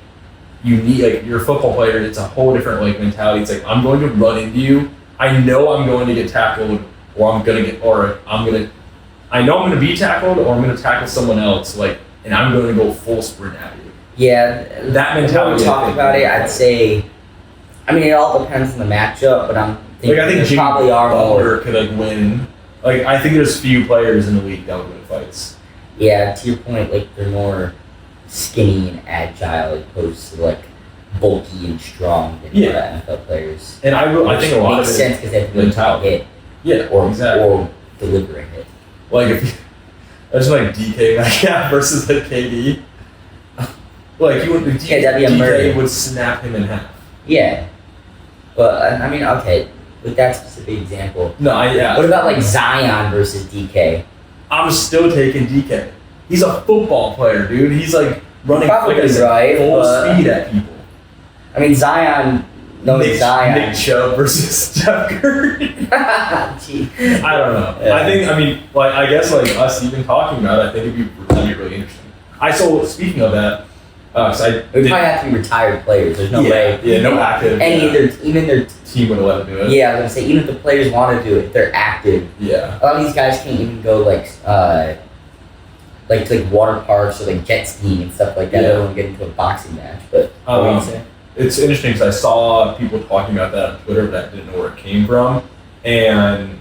You need like you're a football player. It's a whole different like mentality. It's like I'm going to run into you. I know I'm going to get tackled, or I know I'm going to be tackled, or I'm going to tackle someone else. Like, and I'm going to go full sprint at you. Yeah, that mentality. When we talk about it, I'd say. I mean, it all depends on the matchup, but I'm thinking I think Jimmy probably Butler could like win. Like, I think there's few players in the league that would win fights. Yeah, to your point, like they're more skinny and agile as opposed to like bulky and strong than NFL players. And I think a lot makes of it sense because they have to really take a hit. Yeah, or exactly. Deliver a hit. Like if that's like DK Metcalf versus like KD. Like you would that'd be a murder. would snap him in half. Yeah. But I mean, okay, with that specific example, No, yeah. what about like Zion versus DK? I'm still taking DK. He's a football player, dude. He's like running Probably like, right, full but- speed at people. I mean, Zion. No, Zion. Nick Chubb versus Steph Curry. Gee. I don't know. Yeah. I mean, like, I guess, like, us even talking about it, I think that'd be really interesting. Speaking of that, because It would probably have to be retired players. There's no way. Yeah, no active. Any of their, even their team would have let them do it. Yeah, I was gonna say, even if the players want to do it, if they're active. Yeah. A lot of these guys can't even go like to water parks or like jet skiing and stuff like that. Yeah. They don't get into a boxing match. But what were you saying? It's interesting because I saw people talking about that on Twitter, but I didn't know where it came from. And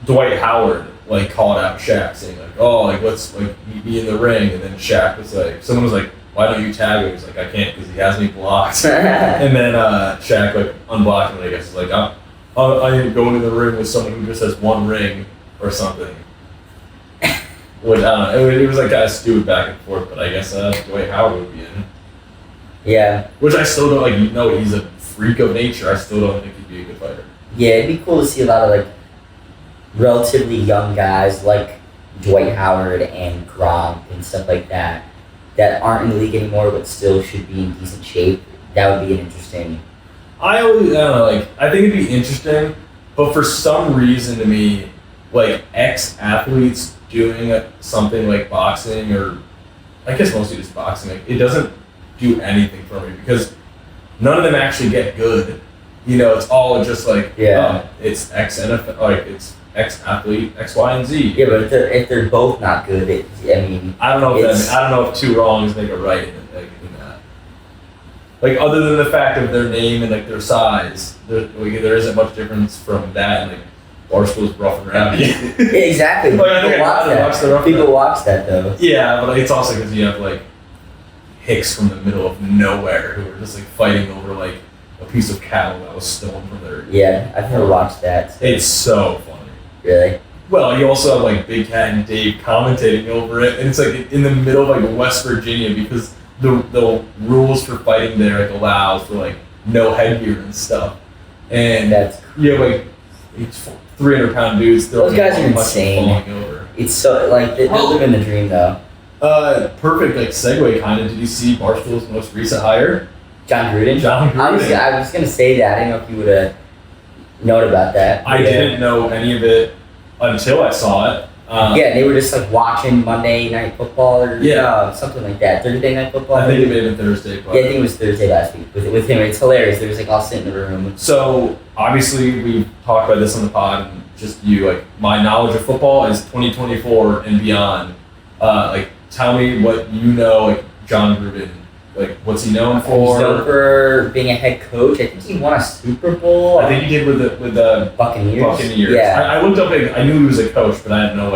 Dwight Howard like called out Shaq, saying like, "Oh, like let's like meet me in the ring." And then Shaq was like, someone was like, "Why don't you tag him?" He's like, "I can't because he has me blocked." And then Shaq like unblocked him. And I guess is like, I ain't going in the ring with someone who just has one ring or something. Which it was like kind of stupid back and forth, but I guess Dwight Howard would be in. Yeah. Which I still don't like. You know, he's a freak of nature. I still don't think he'd be a good fighter. Yeah, it'd be cool to see a lot of like relatively young guys like Dwight Howard and Gronk and stuff like that aren't in the league anymore but still should be in decent shape. That would be an interesting. I don't know, like I think it'd be interesting, but for some reason to me, like ex-athletes doing something like boxing or I guess mostly just boxing, like it doesn't do anything for me because none of them actually get good. You know, it's all just like it's ex-NFL, like it's ex-athlete, X, Y, and Z. Yeah, but if they're both not good, I don't know if two wrongs make a right in that. Like other than the fact of their name and like their size, there isn't much difference from that and like Barstool's rough and rowdy. Yeah, exactly. Like, I think I'd watch the rough and People watch that though. Yeah, but it's also because you have like hicks from the middle of nowhere who are just like fighting over like a piece of cattle that was stolen from their. Yeah, I've never watched that. So. It's so funny. Really? Well, you also have like Big Cat and Dave commentating over it, and it's like in the middle of like West Virginia because the rules for fighting there like allows for like no headgear and stuff, and that's you have like 300-pound dudes. Those guys are insane. Falling over. It's so like they're living the dream though. Perfect like segue kind of. Did you see Barstool's most recent hire? John Gruden? I was going to say that. I didn't know if you would have known about that. I didn't know any of it until I saw it. Yeah, they were just like watching Monday Night Football or something like that. Thursday Night Football? I think it may have been Thursday. But yeah, I think it was Thursday last week with him. It's hilarious. They was like all sitting in the room. So obviously we've talked about this on the pod and just you, like my knowledge of football is 2024 and beyond. Like tell me what you know, like John Gruden. Like, what's he known for? He's known for being a head coach. I think he won a Super Bowl. I think he did with the Buccaneers. Yeah. I looked up. I knew he was a coach, but I had no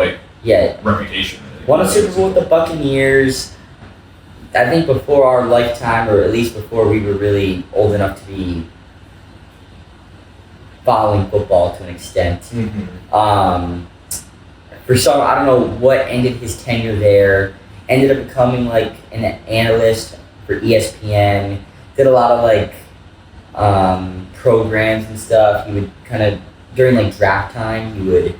reputation. Won a Super Bowl with the Buccaneers. I think before our lifetime, or at least before we were really old enough to be following football to an extent. Mm-hmm. For some, I don't know what ended his tenure there. Ended up becoming like an analyst for ESPN, did a lot of like programs and stuff. He would kind of during like draft time, he would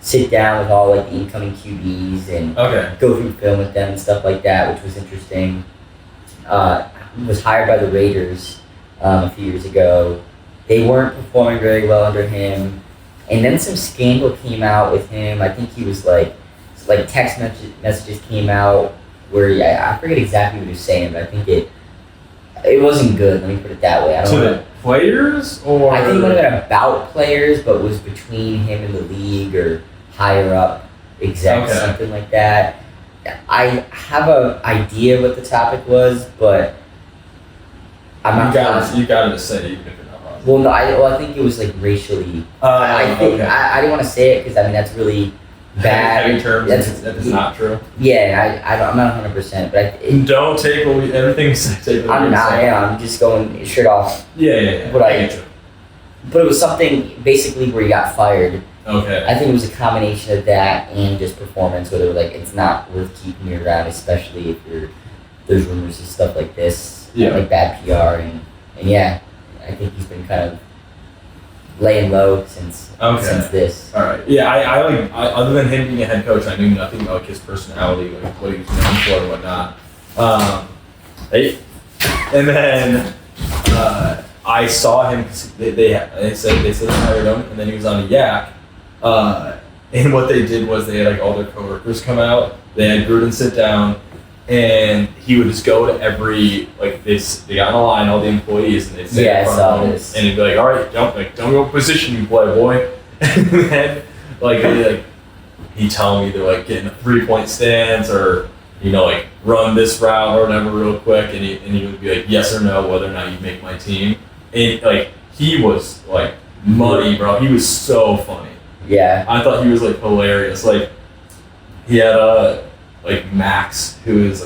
sit down with all like the incoming QBs and go through film with them and stuff like that, which was interesting. Was hired by the Raiders a few years ago. They weren't performing very well under him, and then some scandal came out with him. I think he was like text messages came out where I forget exactly what he was saying, but I think it wasn't good. Let me put it that way. I don't know. The players, or I think it would have been about players, but was between him and the league or higher up execs, something like that. I have an idea what the topic was, but I'm not. You got to say it even if you're not positive. Well, no, I think it was like racially. I didn't want to say it because I mean that's really bad. In terms, that's not true. Yeah, I'm not 100%, but don't take everything. Take I'm not. I'm just going straight off. Yeah. But but it was something basically where he got fired. Okay. I think it was a combination of that and just performance, where they were like, it's not worth keeping you around, especially if there's rumors and stuff like this, like bad PR, and yeah, I think he's been kind of laying low since this. All right. Yeah, I other than him being a head coach, I knew nothing about his personality, like what he was known for and whatnot. And then I saw him. They said they hired him, and then he was on a yak. And what they did was they had like all their coworkers come out. They had Gruden sit down, and he would just go to every they got on the line, all the employees, and they'd say in front of him, and he'd be like, "All right, jump, don't go position you play, boy." And then he'd tell me they're like getting a 3-point stance or run this route or whatever real quick, and he would be like yes or no whether or not you make my team. And he was money, bro. He was so funny. Yeah. I thought he was hilarious. He had Max, who is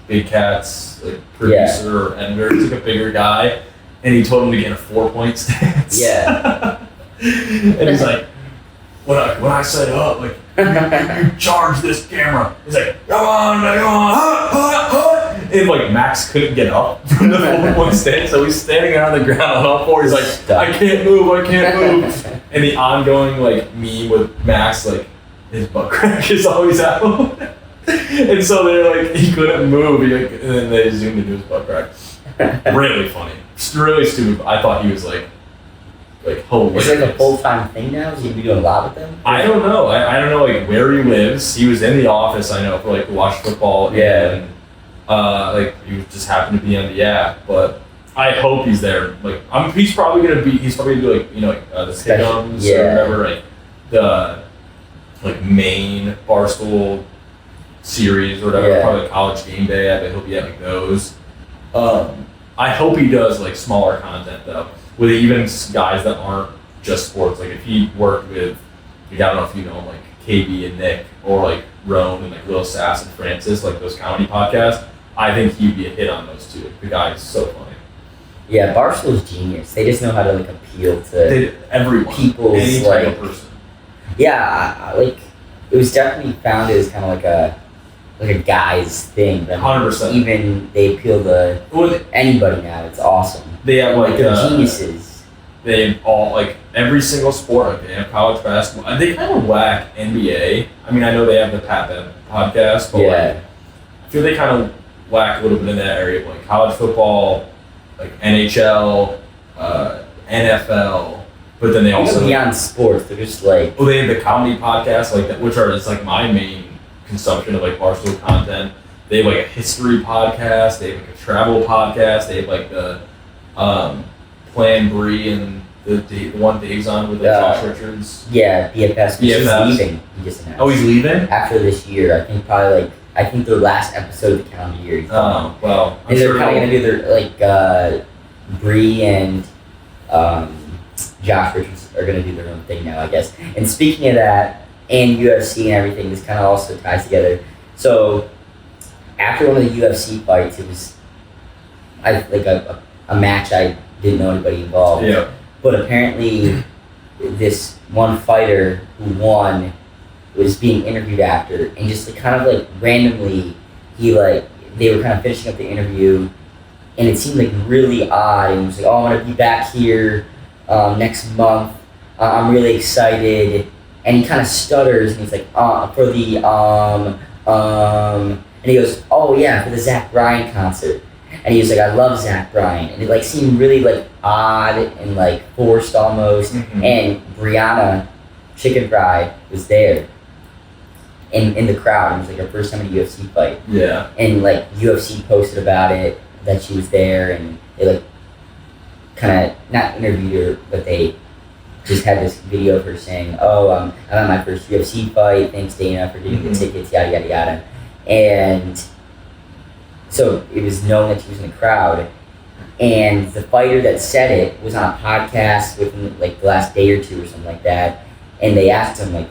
Big Cat's producer or editor. He's a bigger guy, and he told him to get a 4-point stance. Yeah. And he's like, when I set up, you charge this camera. He's like, come on, and Max couldn't get up from the 4-point stance, so he's standing on the ground on all fours. He's like, I can't move. And the ongoing meme with Max, his butt crack is always out. And so they're he couldn't move, and then they zoomed into his butt crack. Really funny. Just really stupid. I thought he was hilarious. Is it a full-time thing now? Is he gonna be doing a lot with them? I don't know. I don't know where he lives. He was in the office, I know, for to watch football. Yeah. And he just happened to be on the app, but I hope he's there. He's probably gonna do the Pick'ems or whatever, the main Barstool series or whatever, probably College Game Day. I bet he'll be at those. I hope he does smaller content though, with even guys that aren't just sports. If he worked with, I don't know if you know him, KB and Nick, or Roan and Lil Sass and Francis, those comedy podcasts. I think he'd be a hit on those two. The guy is so funny. Yeah, Barstool's genius. They just know how to appeal to everyone, people's any type of person. Yeah, it was definitely founded as kind of a guy's thing. 100%. Even they appeal to anybody now. It's awesome. They have they're geniuses. They have all every single sport. They have college basketball. They kind of whack NBA. I mean, I know they have the Pat Bev podcast, but I feel they kind of whack a little bit in that area, college football, NHL, NFL. But then they also beyond sports. They're just they have the comedy podcasts that, which are just my main consumption of Barstool content. They have a history podcast. They have a travel podcast. They have the Plan Brie and the one Dave's on with Josh Richards. Yeah, BFS. He's leaving. He just announced. Oh, he's leaving after this year. I think probably I think the last episode of the calendar year. Oh well. And they're probably gonna do their Brie and Josh Richards are gonna do their own thing now, I guess. And speaking of that, and UFC and everything, this kind of also ties together. So after one of the UFC fights, it was a match I didn't know anybody involved. Yeah. But apparently, this one fighter who won was being interviewed after, and just randomly, they were kind of finishing up the interview, and it seemed really odd. And he was like, "Oh, I'm gonna be back here next month. I'm really excited." And he kind of stutters, and he's like, for the and he goes, "Oh yeah, for the Zach Bryan concert." And he was like, "I love Zach Bryan," and it seemed really odd and forced almost. Mm-hmm. And Brianna Chicken Fry was there in the crowd. It was her first time at a UFC fight. Yeah. And UFC posted about it, that she was there, and they kind of not interviewed her, but they just had this video of her saying, "Oh, I'm at my first UFC fight. Thanks, Dana, for getting the tickets, yada yada yada." And so it was known that she was in the crowd, and the fighter that said it was on a podcast within the last day or two or something like that. And they asked him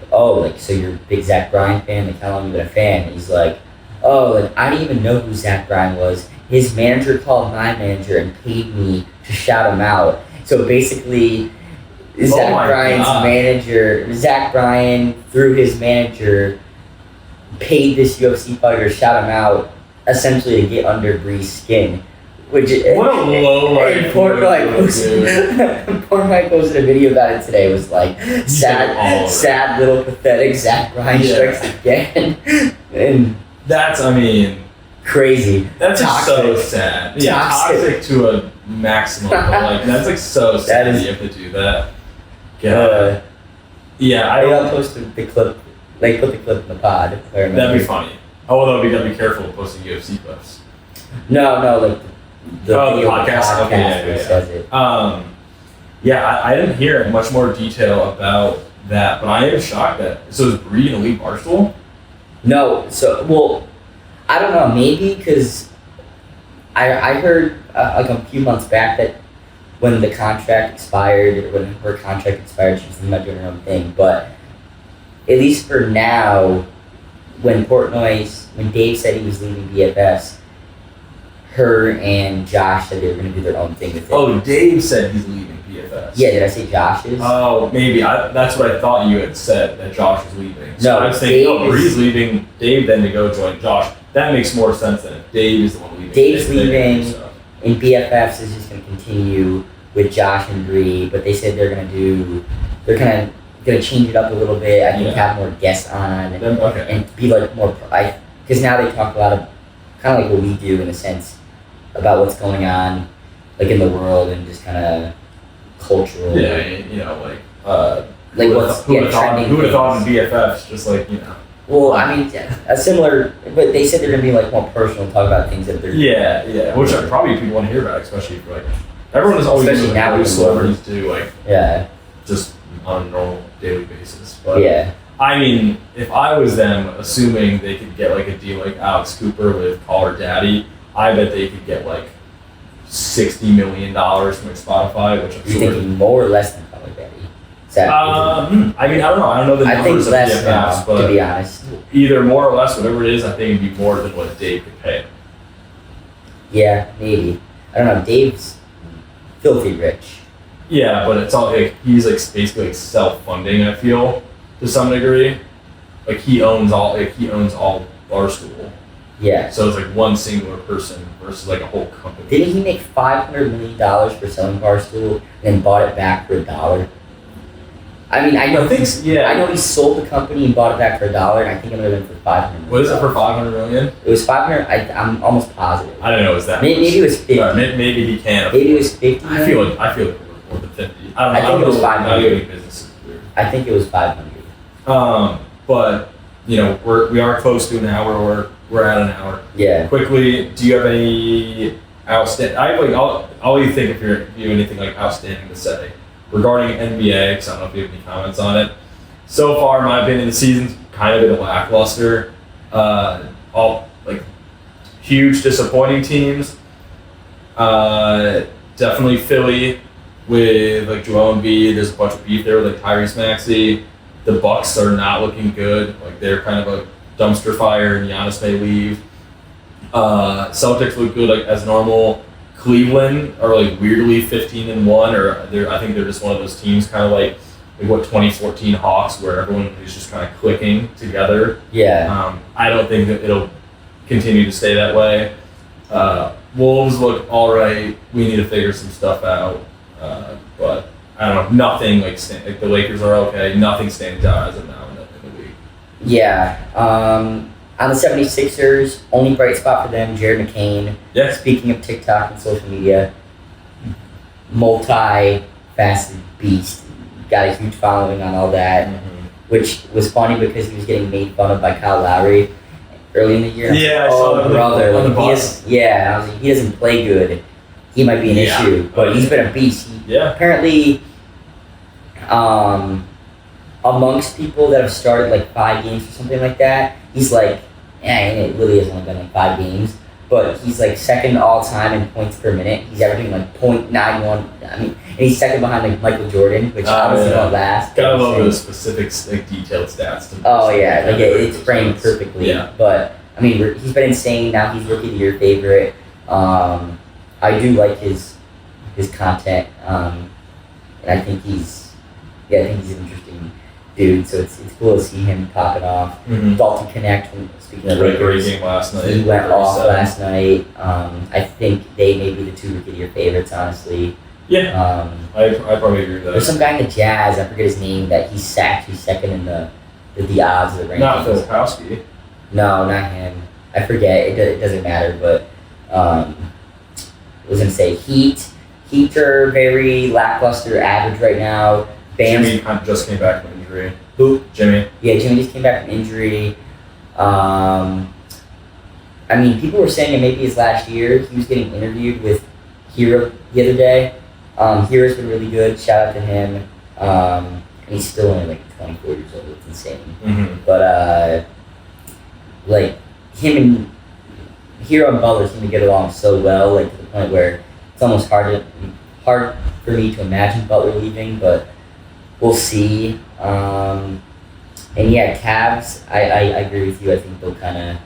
so you're a big Zach Bryan fan? How long have you been a fan? And he's like, "Oh, I didn't even know who Zach Bryan was. His manager called my manager and paid me to shout him out." So basically, Zach Bryan, through his manager, paid this UFC fighter to shout him out, essentially to get under Bree's skin, Which What a low life. Portnoy posted a video about it today. It was like sad little pathetic Zach Ryan strikes again, and that's crazy. That's toxic. So sad. Yeah, toxic to a maximum. But like that's like so sad that you have to do that. I'll post the clip. Like put the clip in the pod. That'd be funny. Oh, you gotta be careful of posting UFC clips. No, like the podcast. Okay, says it. I didn't hear much more detail about that, but I am shocked that is Bree in Elite Barstool? No, I don't know. Maybe because I heard like a few months back that when the contract expired, when her contract expired, she was thinking about doing her own thing. But at least for now, when Dave said he was leaving BFS, her and Josh said they were going to do their own thing with it. Oh, Dave said he's leaving BFS. Yeah, did I say Josh is? Oh, maybe. That's what I thought you had said, that Josh was leaving. So No, I was thinking, Bree's leaving Dave then to go join Josh. That makes more sense than if Dave is the one leaving. Dave's leaving, and BFFs is just going to continue with Josh and Bree, but they said they're going to change it up a little bit. I think have more guests on and be like more, because now they talk a lot of, kind of like what we do in a sense, about what's going on, like in the world and just kind of cultural. Yeah, like what's trending. Who would have thought in BFFs? Just like Well, a similar, but they said they're gonna be like more personal, talk about things that they're. Yeah, which probably people want to hear about, especially for like everyone is always especially now with celebrities do like just on a normal daily basis. But if I was them, assuming they could get like a deal like Alex Cooper with Call Her Daddy, I bet they could get like $60 million from Spotify, which I'm You're thinking more or less than Call Her Daddy? I don't know. I don't know the numbers of less BFFs, now, but to be honest. Either more or less, whatever it is, I think it'd be more than what Dave could pay. Yeah, maybe. I don't know. Dave's filthy rich. Yeah, but it's all like he's like basically like self-funding. I feel to some degree, like he owns all Barstool. Yeah. So it's like one singular person versus like a whole company. Didn't he make $500 million for selling Barstool and then bought it back for $1? I know he sold the company and bought it back for $1, and I think it would have been for $500 million. What is it for $500 million? It was $500. I'm almost positive. I don't know. Is that maybe it was 50? Maybe he can. Maybe it was 50. I feel like it was more than 50. I think it was 500. Business is weird. I think it was 500. But we are close to an hour. We're at an hour. Yeah. Quickly, do you have any outstanding? I'll you think if you have anything like outstanding to say regarding NBA, because I don't know if you have any comments on it. So far, in my opinion, the season's kind of been lackluster. All like huge disappointing teams. Definitely Philly with like Joel Embiid. There's a bunch of beef there with like Tyrese Maxey. The Bucks are not looking good. Like they're kind of a dumpster fire, and Giannis may leave. Celtics look good like as normal. Cleveland are like weirdly 15-1, or I think they're just one of those teams, kind of like what 2014 Hawks, where everyone is just kind of clicking together. Yeah. I don't think that it'll continue to stay that way. Wolves look all right. We need to figure some stuff out, but I don't know. Nothing like the Lakers are okay. Nothing stands out as of now in the league. Yeah. On the 76ers, only bright spot for them, Jared McCain. Yeah. Speaking of TikTok and social media, multi-faceted beast. Got a huge following on all that, which was funny because he was getting made fun of by Kyle Lowry early in the year. I saw that brother. on the bus. I was like, he doesn't play good. He might be an issue, but he's been a beast. Apparently, amongst people that have started like 5 games or something like that, he's like, and it really has only been like 5 games, but he's like second all time in points per minute. He's averaging like .91. And he's second behind like Michael Jordan, which obviously won't last. Gotta love those specific, like detailed stats. It's framed perfectly. Yeah. But he's been insane. Now he's rookie of the year favorite. I do like his content, and I think he's an interesting dude. So it's cool to see him popping off. Mm-hmm. Dalton Connect, speaking of Great Lakers, game last night. he went off 37. last night. I think they may be the two rookie of your favorites, honestly. Yeah, I probably agree with that. There's some guy in the Jazz, I forget his name, that he's actually second in the odds of the rankings. Not Filipowski. No, not him. I forget. It doesn't matter. But I was gonna say Heat. Heat are very lackluster, average right now. Bam's, Jimmy just came back from injury. Who? Jimmy. Yeah, Jimmy just came back from injury. I mean, people were saying it maybe his last year. He was getting interviewed with Hero the other day. Hero's been really good. Shout out to him. And he's still only like 24 years old. It's insane. Mm-hmm. But like him and Hero and Butler seem to get along so well, like to the point where it's almost hard for me to imagine Butler leaving. But we'll see. And yeah, Cavs. I agree with you. I think they'll kind of.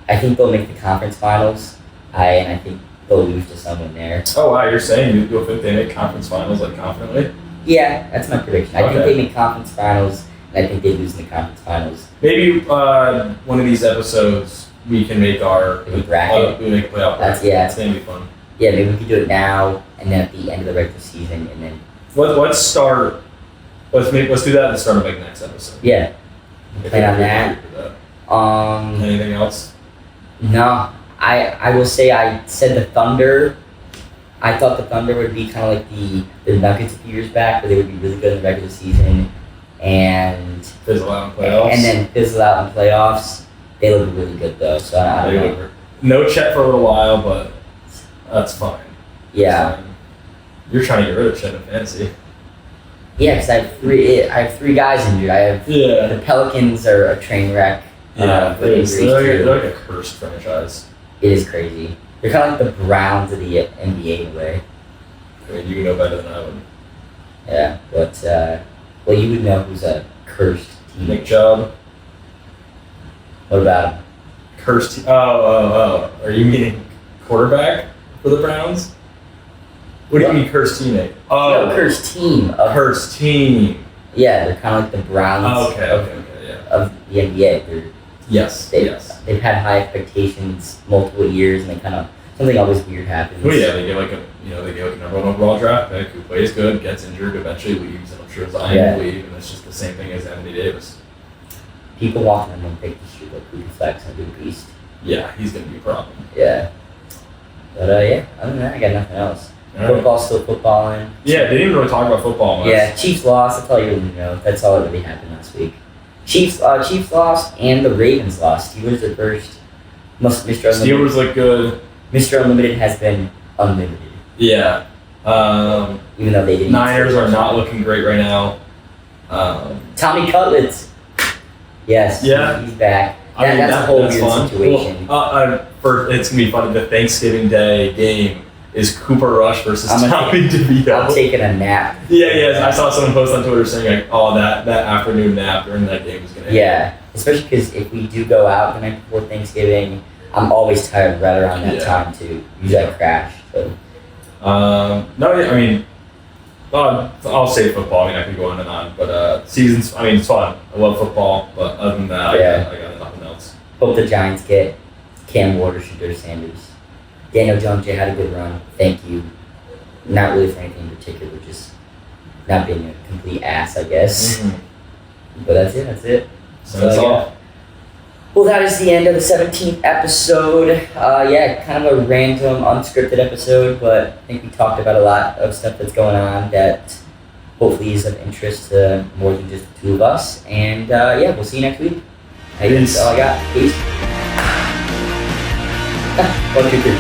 I think they'll make the conference finals. I think they'll lose to someone there. Oh wow, you're saying you think they make conference finals like confidently? Yeah, that's my prediction. I think Okay. they make conference finals, and I think they lose in the conference finals. Maybe one of these episodes we can make our Like a bracket. we make a playoff bracket. That's It's gonna be fun. Yeah, maybe we could do it now, and then at the end of the regular season, and then Let's start. Let's do that at the start of like next episode. yeah, If plan on you're that. good with that. Anything else? No, I will say I said the Thunder. I thought the Thunder would be kind of like the Nuggets a few years back, where they would be really good in the regular season, and Fizzle out in playoffs. and then fizzle out in playoffs. They look really good though, so I don't know. No Chet for a little while, but that's fine. Yeah, That's fine. You're trying to get rid of Chet in fantasy. yeah, because I have three guys injured. I have Yeah. the Pelicans are a train wreck. Yeah, with injuries they're too. like a cursed franchise. It is crazy. They're kind of like the Browns of the NBA in a way. I mean, you know better than I would. Yeah, but well, you would know who's a cursed team. Nick Chubb, What about him? cursed. Oh. Are you meaning quarterback for the Browns? What do you mean cursed teammate? No, cursed team. Cursed team. Yeah, they're kind of like the Browns Oh, okay, yeah. of the NBA. Yes. They've had high expectations multiple years, and they kind of something always weird happens. Well, yeah, they get like a number one overall draft pick who plays good, gets injured, eventually leaves, and I'm sure Zion will leave, and it's just the same thing as Anthony Davis. People want them to pick this year, like Rudy Flex and Big Beast. Yeah, he's gonna be a problem. Yeah. But yeah, other than that, I got nothing else. All right. Football's still footballing. Yeah, they didn't even really talk about football much. Yeah, Chiefs lost. That's all you really know. That's all that really happened last week. Chiefs lost and the Ravens lost. Steelers are first. Mr. Unlimited. Steelers look good. Mr. Unlimited has been unlimited, Yeah. even though they didn't. Niners are not looking great right now. Tommy Cutlets. Yes. Yeah. He's back. I mean, That's a whole that's weird fun. situation. Well, it's gonna be fun. The Thanksgiving Day game is Cooper Rush versus I'm gonna Tommy DeVito. I'm taking a nap. Yeah. I saw someone post on Twitter saying like, "Oh, that afternoon nap during that game is gonna." End. Yeah, especially because if we do go out the night before Thanksgiving, I'm always tired right around that time too. Usually I crash. So. No, I mean, I'll say football. I mean, I could go on and on, but seasons. I mean, it's fun. I love football, but other than that, I got nothing else. Hope the Giants get Cam Ward or Shadur Sanders. Daniel Jones had a good run. Thank you. Not really for anything in particular, just not being a complete ass, I guess. Mm-hmm. But that's it. So that's all. Well, that is the end of the 17th episode. Kind of a random, unscripted episode, but I think we talked about a lot of stuff that's going on that hopefully is of interest to more than just the two of us. And we'll see you next week. That's all I got. Peace. 1, 2, 3.